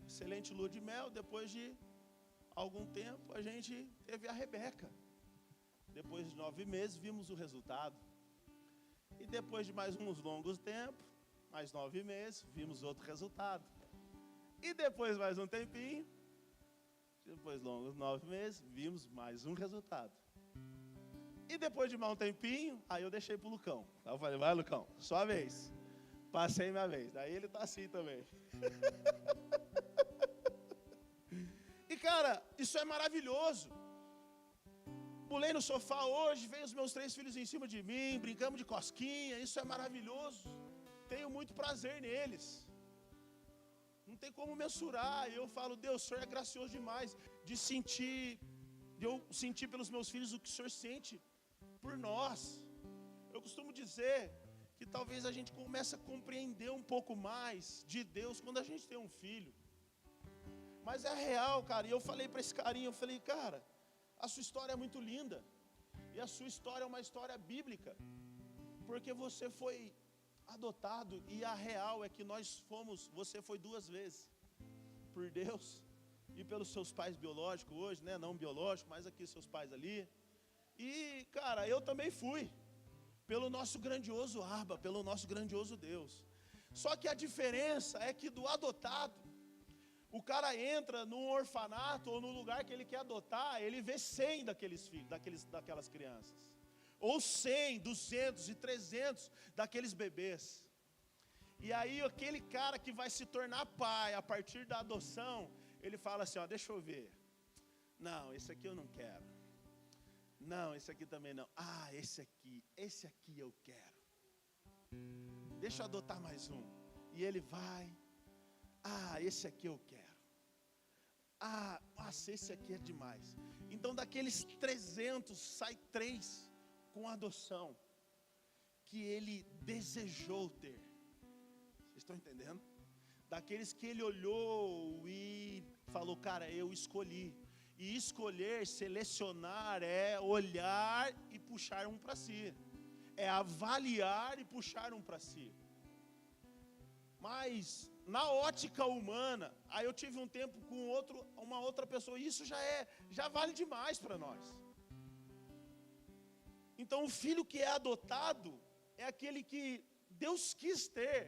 excelente lua de mel, depois de algum tempo a gente teve a Rebeca. Depois de 9 meses vimos o resultado. E depois de mais uns longos tempos, mais 9 meses, vimos outro resultado. E depois mais um tempinho, depois de longos 9 meses, vimos mais um resultado. E depois de mais um tempinho, aí eu deixei pro Lucão. Aí eu falei, vai Lucão, sua vez. Passei minha vez. Daí ele tá assim também. E cara, isso é maravilhoso. pulei no sofá hoje, veio os meus 3 filhos em cima de mim, brincamos de cosquinha, isso é maravilhoso. Tenho muito prazer neles. Não tem como mensurar. Eu falo, Deus, o Senhor é gracioso demais de eu sentir pelos meus filhos o que o Senhor sente por nós. Eu costumo dizer que talvez a gente comece a compreender um pouco mais de Deus quando a gente tem um filho. Mas é real, cara. E eu falei para esse carinha, eu falei, cara, a sua história é muito linda. E a sua história é uma história bíblica. Porque você foi adotado. E a real é que você foi 2 vezes. Por Deus. E pelos seus pais biológicos hoje, né? Não biológicos, mas aqui seus pais ali. E, cara, eu também fui. Pelo nosso grandioso Abba, pelo nosso grandioso Deus. Só que a diferença é que do adotado, o cara entra num orfanato ou num lugar que ele quer adotar, ele vê 100 daqueles filhos, daquelas crianças. Ou 100, 200 e 300 daqueles bebês. E aí aquele cara que vai se tornar pai a partir da adoção, ele fala assim, ó, deixa eu ver. Não, esse aqui eu não quero. Não, esse aqui também não. Ah, esse aqui eu quero. Deixa eu adotar mais um. E ele vai. Ah, esse aqui eu quero. Ah, nossa, esse aqui é demais. Então daqueles 300 sai 3 com adoção que ele desejou ter. Vocês estão entendendo? Daqueles que ele olhou e falou, cara, eu escolhi. E escolher, selecionar é olhar e puxar um para si. É avaliar e puxar um para si. Mas na ótica humana, aí eu tive um tempo com uma outra pessoa, e isso já vale demais para nós. Então o filho que é adotado é aquele que Deus quis ter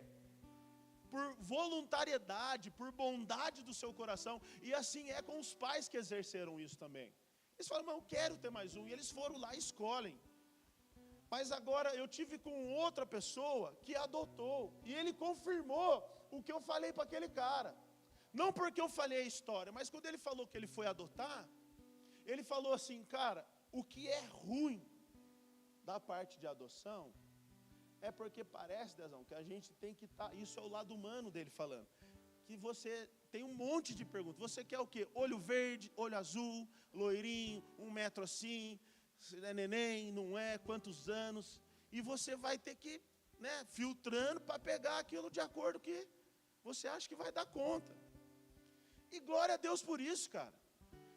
por voluntariedade, por bondade do seu coração. E assim é com os pais que exerceram isso também. Eles falam, mas eu quero ter mais um. E eles foram lá e escolhem. Mas agora eu tive com outra pessoa que adotou. E ele confirmou o que eu falei para aquele cara. Não porque eu falei a história, mas quando ele falou que ele foi adotar, ele falou assim, cara, o que é ruim da parte de adoção é porque parece, Dezão, que a gente tem que estar, isso é o lado humano dele falando, que você tem um monte de perguntas. Você quer o quê? Olho verde, olho azul, loirinho, 1 metro assim, é neném, não é, quantos anos, e você vai ter que, né, filtrando para pegar aquilo de acordo que você acha que vai dar conta. E glória a Deus por isso, cara.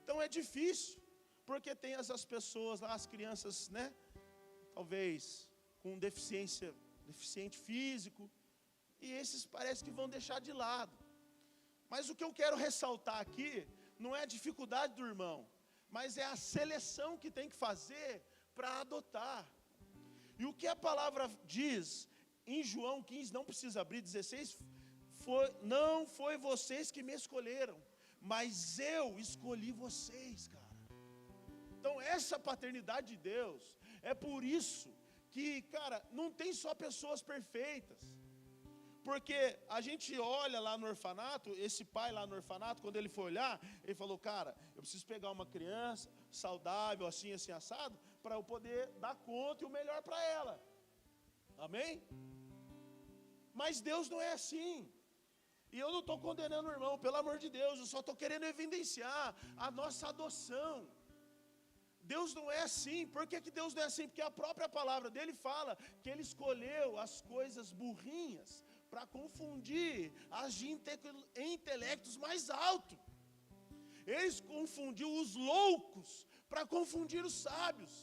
Então é difícil, porque tem essas pessoas lá, as crianças, né, talvez com deficiente físico, e esses parece que vão deixar de lado. Mas o que eu quero ressaltar aqui, não é a dificuldade do irmão, mas é a seleção que tem que fazer para adotar. E o que a palavra diz em João 15, não precisa abrir, 16, não foi vocês que me escolheram, mas eu escolhi vocês, cara. Então essa paternidade de Deus, é por isso que, cara, não tem só pessoas perfeitas. Porque a gente olha lá no orfanato, esse pai lá no orfanato, quando ele foi olhar, ele falou, cara, eu preciso pegar uma criança saudável, assim, assim, assado, para eu poder dar conta e o melhor para ela. Amém? Mas Deus não é assim. E eu não estou condenando o irmão, pelo amor de Deus, eu só estou querendo evidenciar a nossa adoção. Deus não é assim. Por que Deus não é assim? Porque a própria palavra dele fala que ele escolheu as coisas burrinhas para confundir as de intelectos mais altos. Ele confundiu os loucos para confundir os sábios.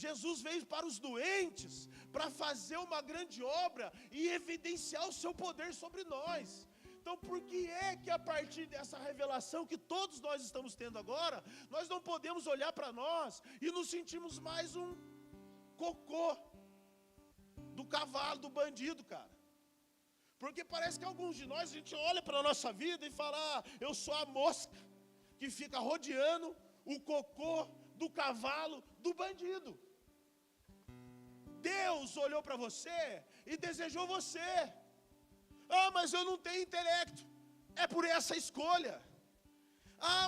Jesus veio para os doentes para fazer uma grande obra e evidenciar o seu poder sobre nós. Então por que é que a partir dessa revelação que todos nós estamos tendo agora, nós não podemos olhar para nós e nos sentimos mais um cocô do cavalo, do bandido, cara? Porque parece que alguns de nós, a gente olha para a nossa vida e fala, eu sou a mosca que fica rodeando o cocô do cavalo do bandido. Deus olhou para você e desejou você. Mas eu não tenho intelecto. É por essa escolha.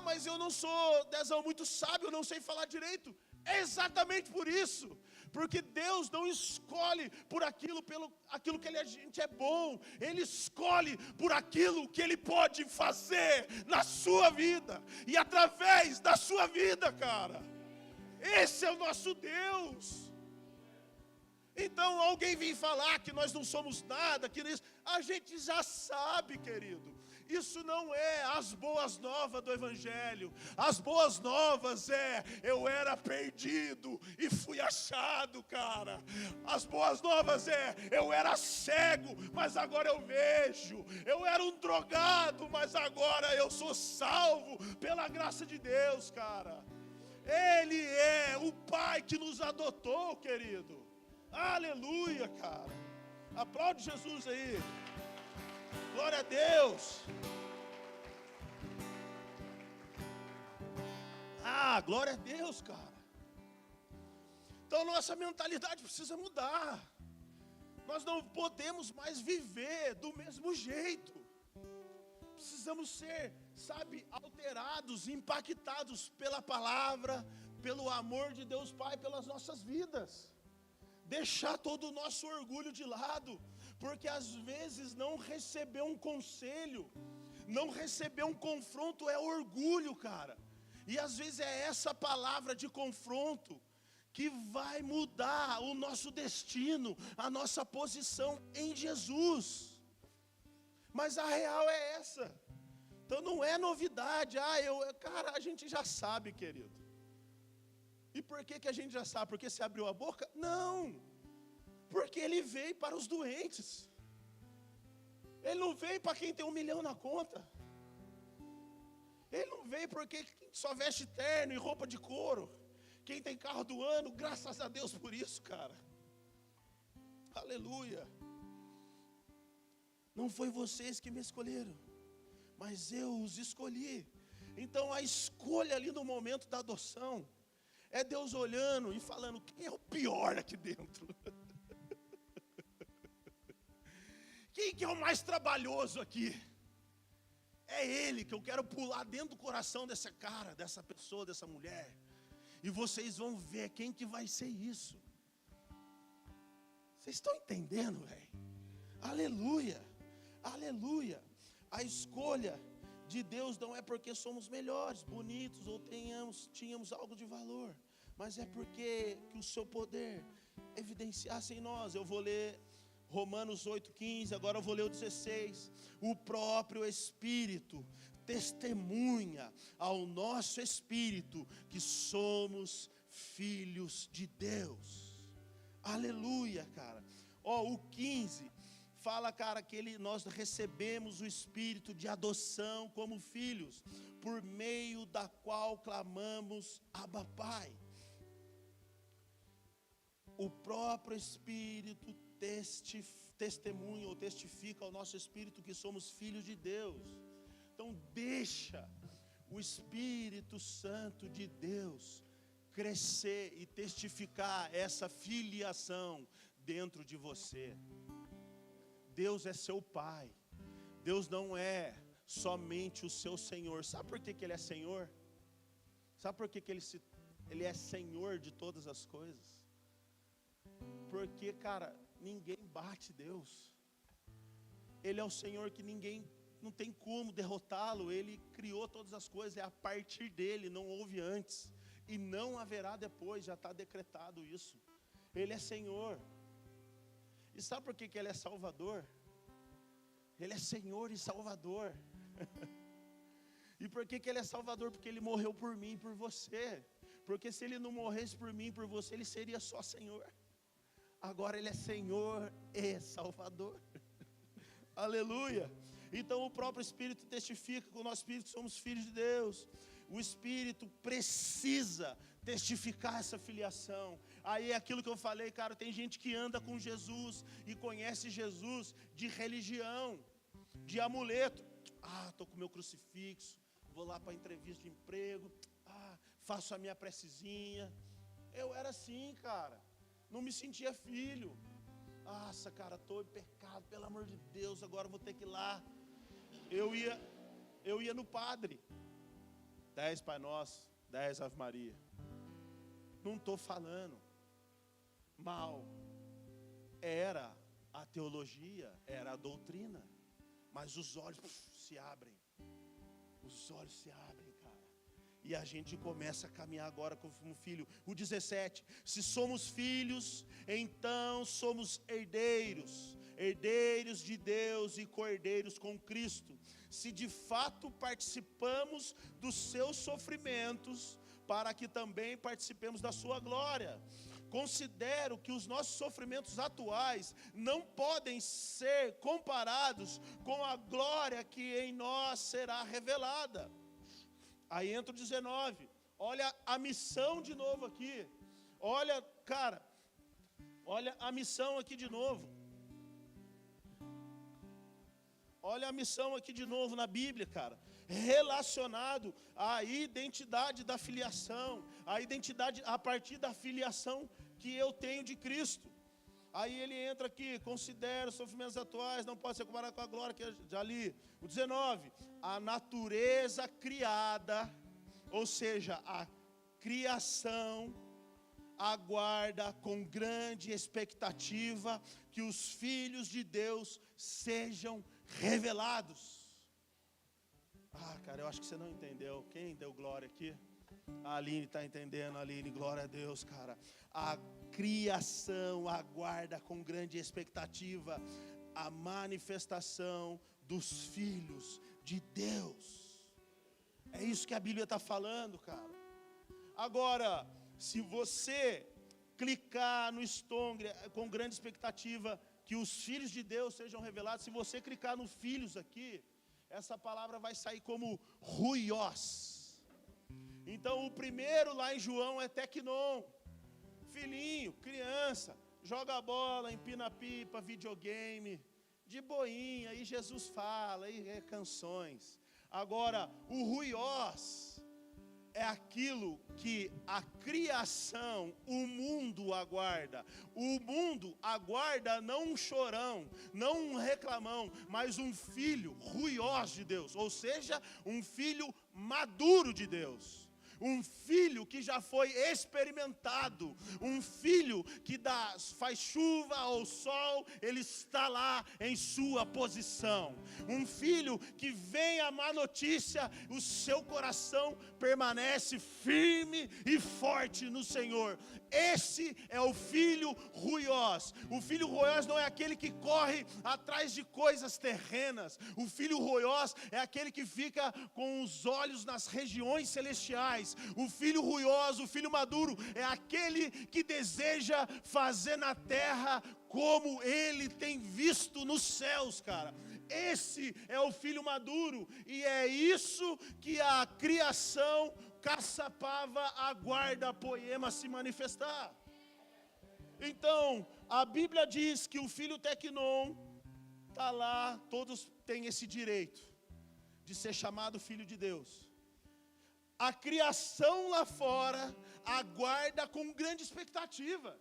Mas eu não sou, Dezão, muito sábio, eu não sei falar direito. É exatamente por isso. Porque Deus não escolhe por aquilo que a gente é bom. Ele escolhe por aquilo que Ele pode fazer na sua vida. E através da sua vida, cara. Esse é o nosso Deus. Então alguém vem falar que nós não somos nada, que isso, a gente já sabe, querido. Isso não é as boas novas do Evangelho. As boas novas eu era perdido e fui achado, cara. As boas novas eu era cego, mas agora eu vejo. Eu era um drogado, mas agora eu sou salvo pela graça de Deus, cara. Ele é o Pai que nos adotou, querido. Aleluia, cara. Aplaude Jesus aí. Glória a Deus. Glória a Deus, cara. Então nossa mentalidade precisa mudar. Nós não podemos mais viver do mesmo jeito. Precisamos ser, alterados, impactados pela palavra, pelo amor de Deus Pai, pelas nossas vidas. Deixar todo o nosso orgulho de lado, porque às vezes não receber um conselho, não receber um confronto é orgulho, cara. E às vezes é essa palavra de confronto que vai mudar o nosso destino, a nossa posição em Jesus. Mas a real é essa. Então não é novidade. Cara, a gente já sabe, querido. E por que a gente já sabe? Porque você abriu a boca? Não. Porque Ele veio para os doentes. Ele não veio para quem tem 1 milhão na conta. Ele não veio porque só veste terno e roupa de couro. Quem tem carro do ano, graças a Deus por isso, cara. Aleluia. Não foi vocês que me escolheram, mas eu os escolhi. Então a escolha ali no momento da adoção é Deus olhando e falando: quem é o pior aqui dentro? Quem que é o mais trabalhoso aqui? É ele que eu quero pular dentro do coração dessa cara, dessa pessoa, dessa mulher. E vocês vão ver quem que vai ser isso. Vocês estão entendendo, velho? Aleluia, aleluia. A escolha de Deus não é porque somos melhores, bonitos ou tínhamos algo de valor, mas é porque que o seu poder evidenciasse em nós. Eu vou ler Romanos 8,15, agora eu vou ler o 16. O próprio Espírito testemunha ao nosso espírito que somos filhos de Deus. Aleluia, cara. O 15 fala, cara, que nós recebemos o espírito de adoção como filhos, por meio da qual clamamos: Abba, Pai. O próprio Espírito testemunha ou testifica ao nosso espírito que somos filhos de Deus. Então deixa o Espírito Santo de Deus crescer e testificar essa filiação dentro de você. Deus é seu Pai. Deus não é somente o seu Senhor. Sabe por que Ele é Senhor? Sabe por que Ele é Senhor de todas as coisas? Porque, cara, ninguém bate Deus. Ele é o Senhor que ninguém, não tem como derrotá-lo. Ele criou todas as coisas, é a partir dele, não houve antes. E não haverá depois, já está decretado isso. Ele é Senhor. E sabe por que Ele é Salvador? Ele é Senhor e Salvador. E por que Ele é Salvador? Porque Ele morreu por mim e por você. Porque se Ele não morresse por mim e por você, Ele seria só Senhor. Agora Ele é Senhor e Salvador. Aleluia. Então o próprio Espírito testifica com o nosso Espírito que somos filhos de Deus. O Espírito precisa testificar essa filiação. Aí é aquilo que eu falei, cara, tem gente que anda com Jesus e conhece Jesus de religião, de amuleto. Estou com o meu crucifixo, vou lá para a entrevista de emprego, faço a minha precezinha. Eu era assim, cara, não me sentia filho. Nossa, cara, estou em pecado, pelo amor de Deus, agora vou ter que ir lá. Eu ia no padre, 10 Pai Nosso, 10 Ave Maria. Não estou falando mal. Era a teologia, era a doutrina. Mas os olhos se abrem. Os olhos se abrem, cara. E a gente começa a caminhar agora como filho. O 17. Se somos filhos, então somos herdeiros. Herdeiros de Deus e co-herdeiros com Cristo. Se de fato participamos dos seus sofrimentos, para que também participemos da sua glória. Considero que os nossos sofrimentos atuais não podem ser comparados com a glória que em nós será revelada. Aí entra o 19. Olha a missão de novo aqui. Olha, cara, olha a missão aqui de novo. Olha a missão aqui de novo na Bíblia, cara. Relacionado à identidade da filiação, a identidade a partir da filiação que eu tenho de Cristo. Aí ele entra aqui, considera os sofrimentos atuais, não pode ser comparado com a glória que eu já li. O 19, a natureza criada, ou seja, a criação, aguarda com grande expectativa que os filhos de Deus sejam revelados. Cara, eu acho que você não entendeu. Quem deu glória aqui? A Aline está entendendo, Aline, glória a Deus, cara. A criação aguarda com grande expectativa a manifestação dos filhos de Deus. É isso que a Bíblia está falando, cara. Agora, se você clicar no Strong com grande expectativa que os filhos de Deus sejam revelados, se você clicar no filhos aqui, essa palavra vai sair como ruiós. Então o primeiro lá em João é teknon, filhinho, criança, joga bola, empina pipa, videogame, de boinha, aí Jesus fala, aí é canções. Agora o ruiós é aquilo que a criação, o mundo aguarda. O mundo aguarda não um chorão, não um reclamão, mas um filho ruiós de Deus. Ou seja, um filho maduro de Deus. Um filho que já foi experimentado, um filho que faz chuva ou sol, ele está lá em sua posição. Um filho que vem a má notícia, o seu coração permanece firme e forte no Senhor. Esse é o filho ruiós. O filho ruiós não é aquele que corre atrás de coisas terrenas. O filho ruiós é aquele que fica com os olhos nas regiões celestiais. O filho ruiós, o filho maduro, é aquele que deseja fazer na terra como ele tem visto nos céus, cara. Esse é o filho maduro, e é isso que a criação Caçapava aguarda a poema se manifestar. Então, a Bíblia diz que o filho teknon está lá, todos têm esse direito de ser chamado filho de Deus. A criação lá fora aguarda com grande expectativa.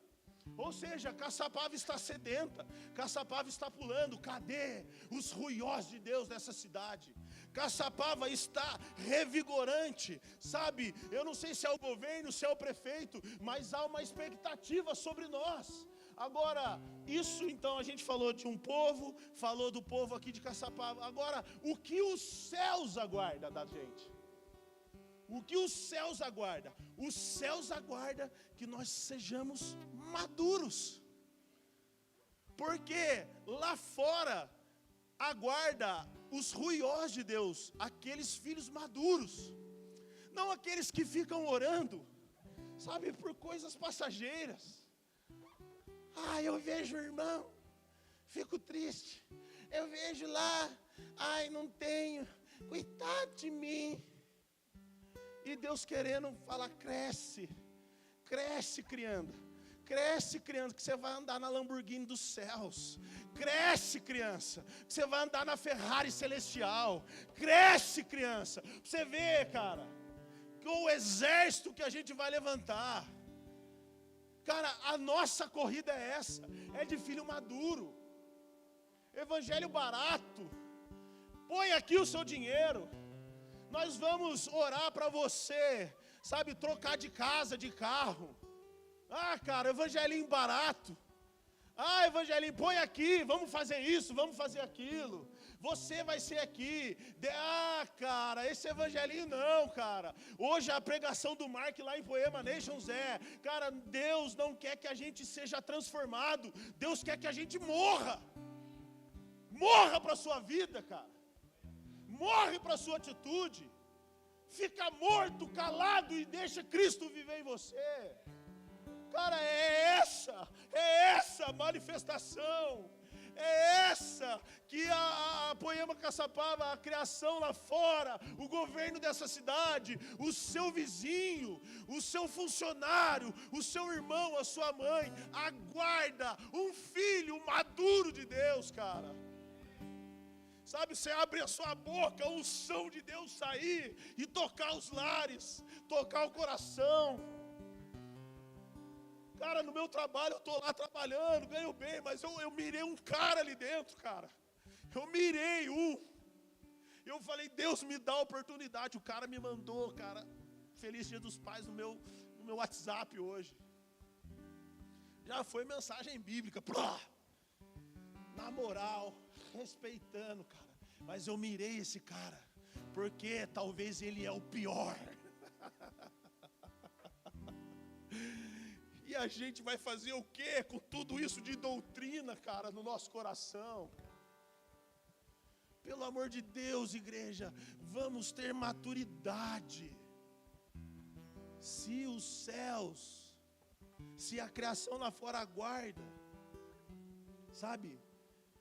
Ou seja, Caçapava está sedenta, Caçapava está pulando. Cadê os ruiós de Deus nessa cidade? Caçapava está revigorante, sabe? Eu não sei se é o governo, se é o prefeito, mas há uma expectativa sobre nós. Agora, isso então a gente falou de um povo, falou do povo aqui de Caçapava. Agora, o que os céus aguardam da gente? O que os céus aguardam? Os céus aguardam que nós sejamos maduros. Porque lá fora aguarda os ruiós de Deus, aqueles filhos maduros. Não aqueles que ficam orando, sabe, por coisas passageiras. Eu vejo o irmão, fico triste. Eu vejo lá, não tenho, coitado de mim. E Deus querendo falar, cresce, criando, que você vai andar na Lamborghini dos céus. Cresce, criança, que você vai andar na Ferrari celestial. Cresce, criança, você vê, cara, que o exército que a gente vai levantar. Cara, a nossa corrida é essa, é de filho maduro. Evangelho barato. Põe aqui o seu dinheiro. Nós vamos orar para você, sabe, trocar de casa, de carro. Ah, cara, evangelinho barato. Ah, evangelinho, põe aqui, vamos fazer isso, vamos fazer aquilo. Você vai ser aqui. Ah, cara, esse evangelinho não, cara. Hoje a pregação do Mark lá em Poema Nations cara, Deus não quer que a gente seja transformado. Deus quer que a gente morra. Morra para a sua vida, cara. Morre para a sua atitude. Fica morto, calado e deixa Cristo viver em você. Cara, é essa manifestação, é essa que a Poema Caçapava, a criação lá fora, o governo dessa cidade, o seu vizinho, o seu funcionário, o seu irmão, a sua mãe, aguarda um filho maduro de Deus, cara. Sabe, você abre a sua boca, a unção de Deus sair e tocar os lares, tocar o coração. Cara, no meu trabalho, eu estou lá trabalhando, ganho bem, mas eu mirei um cara ali dentro, cara. Eu mirei um. Eu falei, Deus me dá a oportunidade. O cara me mandou, cara, Feliz Dia dos Pais no meu WhatsApp hoje. Já foi mensagem bíblica. Na moral, respeitando, cara. Mas eu mirei esse cara, porque talvez ele é o pior. E a gente vai fazer o quê com tudo isso de doutrina, cara, no nosso coração? Pelo amor de Deus, igreja, vamos ter maturidade. Se os céus, se a criação lá fora aguarda, sabe,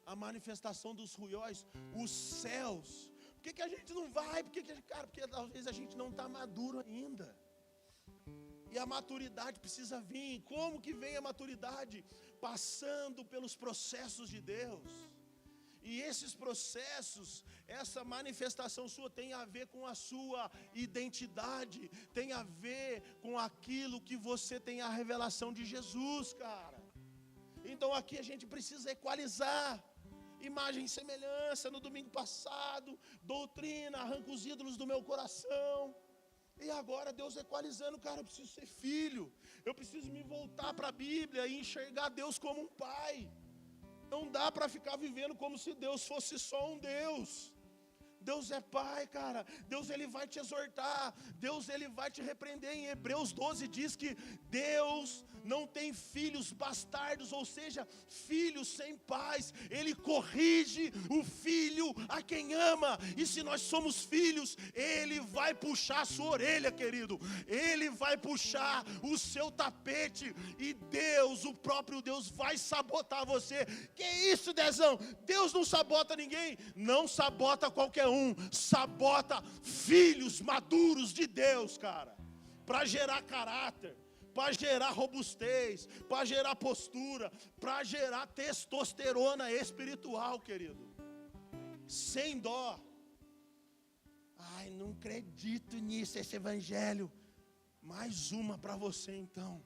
a manifestação dos ruióis, os céus, por que a gente não vai? Cara, porque talvez a gente não está maduro ainda. E a maturidade precisa vir. Como que vem a maturidade? Passando pelos processos de Deus. E esses processos, essa manifestação sua tem a ver com a sua identidade, tem a ver com aquilo que você tem a revelação de Jesus, cara. Então aqui a gente precisa equalizar. Imagem e semelhança, no domingo passado, doutrina, arranca os ídolos do meu coração. E agora Deus equalizando, cara, eu preciso ser filho. Eu preciso me voltar para a Bíblia e enxergar Deus como um pai. Não dá para ficar vivendo como se Deus fosse só um Deus. Deus é pai, cara. Deus ele vai te exortar. Deus ele vai te repreender. Em Hebreus 12 diz que Deus não tem filhos bastardos, ou seja, filhos sem pais. Ele corrige o filho a quem ama. E se nós somos filhos, ele vai puxar a sua orelha, querido. Ele vai puxar o seu tapete. E Deus, o próprio Deus, vai sabotar você. Que isso, Dezão? Deus não sabota ninguém. Não sabota qualquer um. Sabota filhos maduros de Deus, cara. Para gerar caráter, para gerar robustez, para gerar postura, para gerar testosterona espiritual, querido. Sem dó. Ai, não acredito nisso, esse evangelho. Mais uma para você então.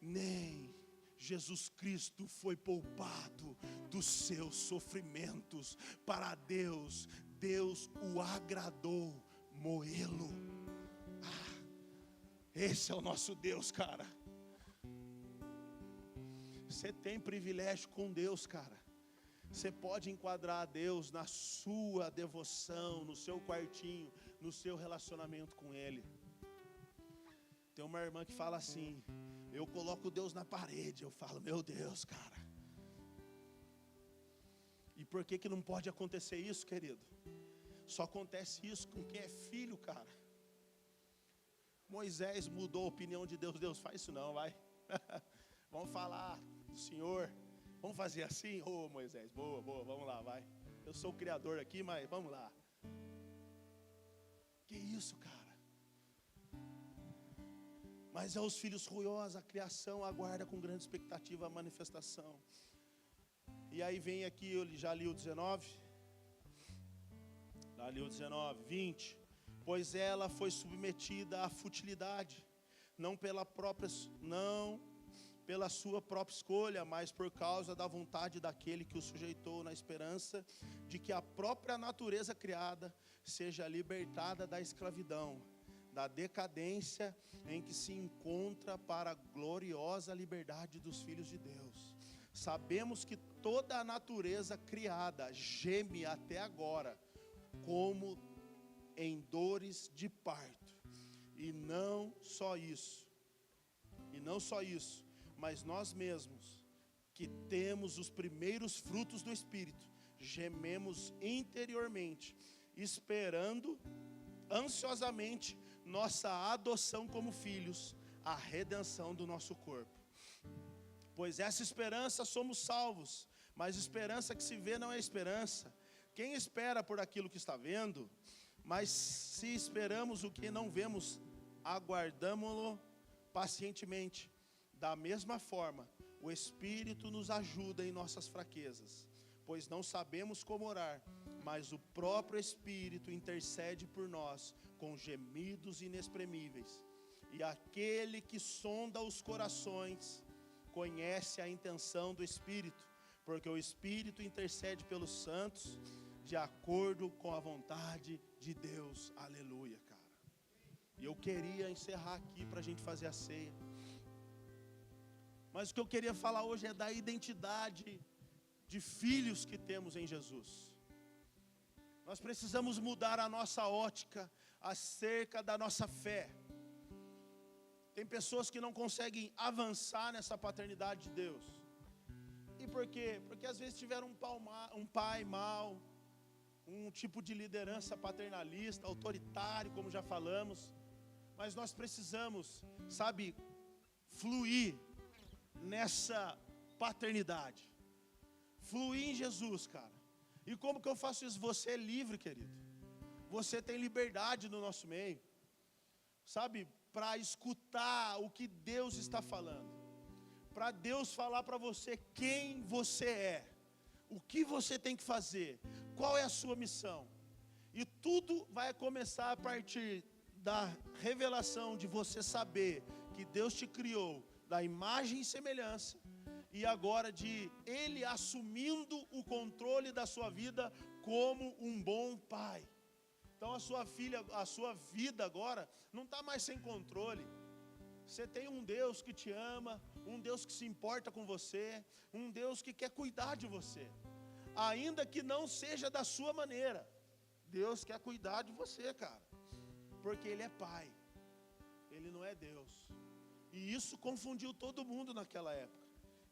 Nem Jesus Cristo foi poupado dos seus sofrimentos. Para Deus o agradou moê-lo. Esse é o nosso Deus, cara. Você tem privilégio com Deus, cara. Você pode enquadrar a Deus na sua devoção, no seu quartinho, no seu relacionamento com Ele. Tem uma irmã que fala assim: eu coloco Deus na parede. Eu falo, meu Deus, cara. E por que não pode acontecer isso, querido? Só acontece isso com quem é filho, cara. Moisés mudou a opinião de Deus. Deus, faz isso não, vai. Vamos falar do Senhor. Vamos fazer assim? Ô, Moisés, boa, vamos lá, vai. Eu sou o criador aqui, mas vamos lá. Que isso, cara? Mas é os filhos ruiosos, a criação aguarda com grande expectativa a manifestação. E aí vem aqui, eu já li o 19. Já li o 19, 20. Pois ela foi submetida à futilidade, não pela sua própria escolha, mas por causa da vontade daquele que o sujeitou, na esperança de que a própria natureza criada seja libertada da escravidão, da decadência em que se encontra para a gloriosa liberdade dos filhos de Deus. Sabemos que toda a natureza criada geme até agora, como em dores de parto. E não só isso, mas nós mesmos, que temos os primeiros frutos do Espírito, gememos interiormente, esperando ansiosamente nossa adoção como filhos, a redenção do nosso corpo. Pois essa esperança somos salvos, mas esperança que se vê não é esperança. Quem espera por aquilo que está vendo? Mas se esperamos o que não vemos, aguardamo-lo pacientemente. Da mesma forma, o Espírito nos ajuda em nossas fraquezas, pois não sabemos como orar, mas o próprio Espírito intercede por nós com gemidos inexprimíveis. E aquele que sonda os corações conhece a intenção do Espírito, porque o Espírito intercede pelos santos de acordo com a vontade de Deus. Aleluia, cara. E eu queria encerrar aqui para a gente fazer a ceia. Mas o que eu queria falar hoje é da identidade de filhos que temos em Jesus. Nós precisamos mudar a nossa ótica acerca da nossa fé. Tem pessoas que não conseguem avançar nessa paternidade de Deus. E por quê? Porque às vezes tiveram um pai mau, um tipo de liderança paternalista, autoritário, como já falamos. Mas nós precisamos, fluir nessa paternidade. Fluir em Jesus, cara. E como que eu faço isso? Você é livre, querido. Você tem liberdade no nosso meio. Para escutar o que Deus está falando. Para Deus falar para você quem você é. O que você tem que fazer. Qual é a sua missão. E tudo vai começar a partir da revelação de você saber que Deus te criou da imagem e semelhança. E agora de Ele assumindo o controle da sua vida como um bom pai. Então a sua vida agora não está mais sem controle. Você tem um Deus que te ama, um Deus que se importa com você, um Deus que quer cuidar de você. Ainda que não seja da sua maneira, Deus quer cuidar de você, cara. Porque Ele é pai, Ele não é Deus. E isso confundiu todo mundo naquela época.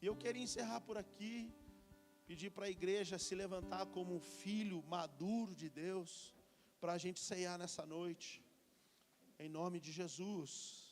E eu queria encerrar por aqui, pedir para a igreja se levantar como um filho maduro de Deus, para a gente ceiar nessa noite, em nome de Jesus.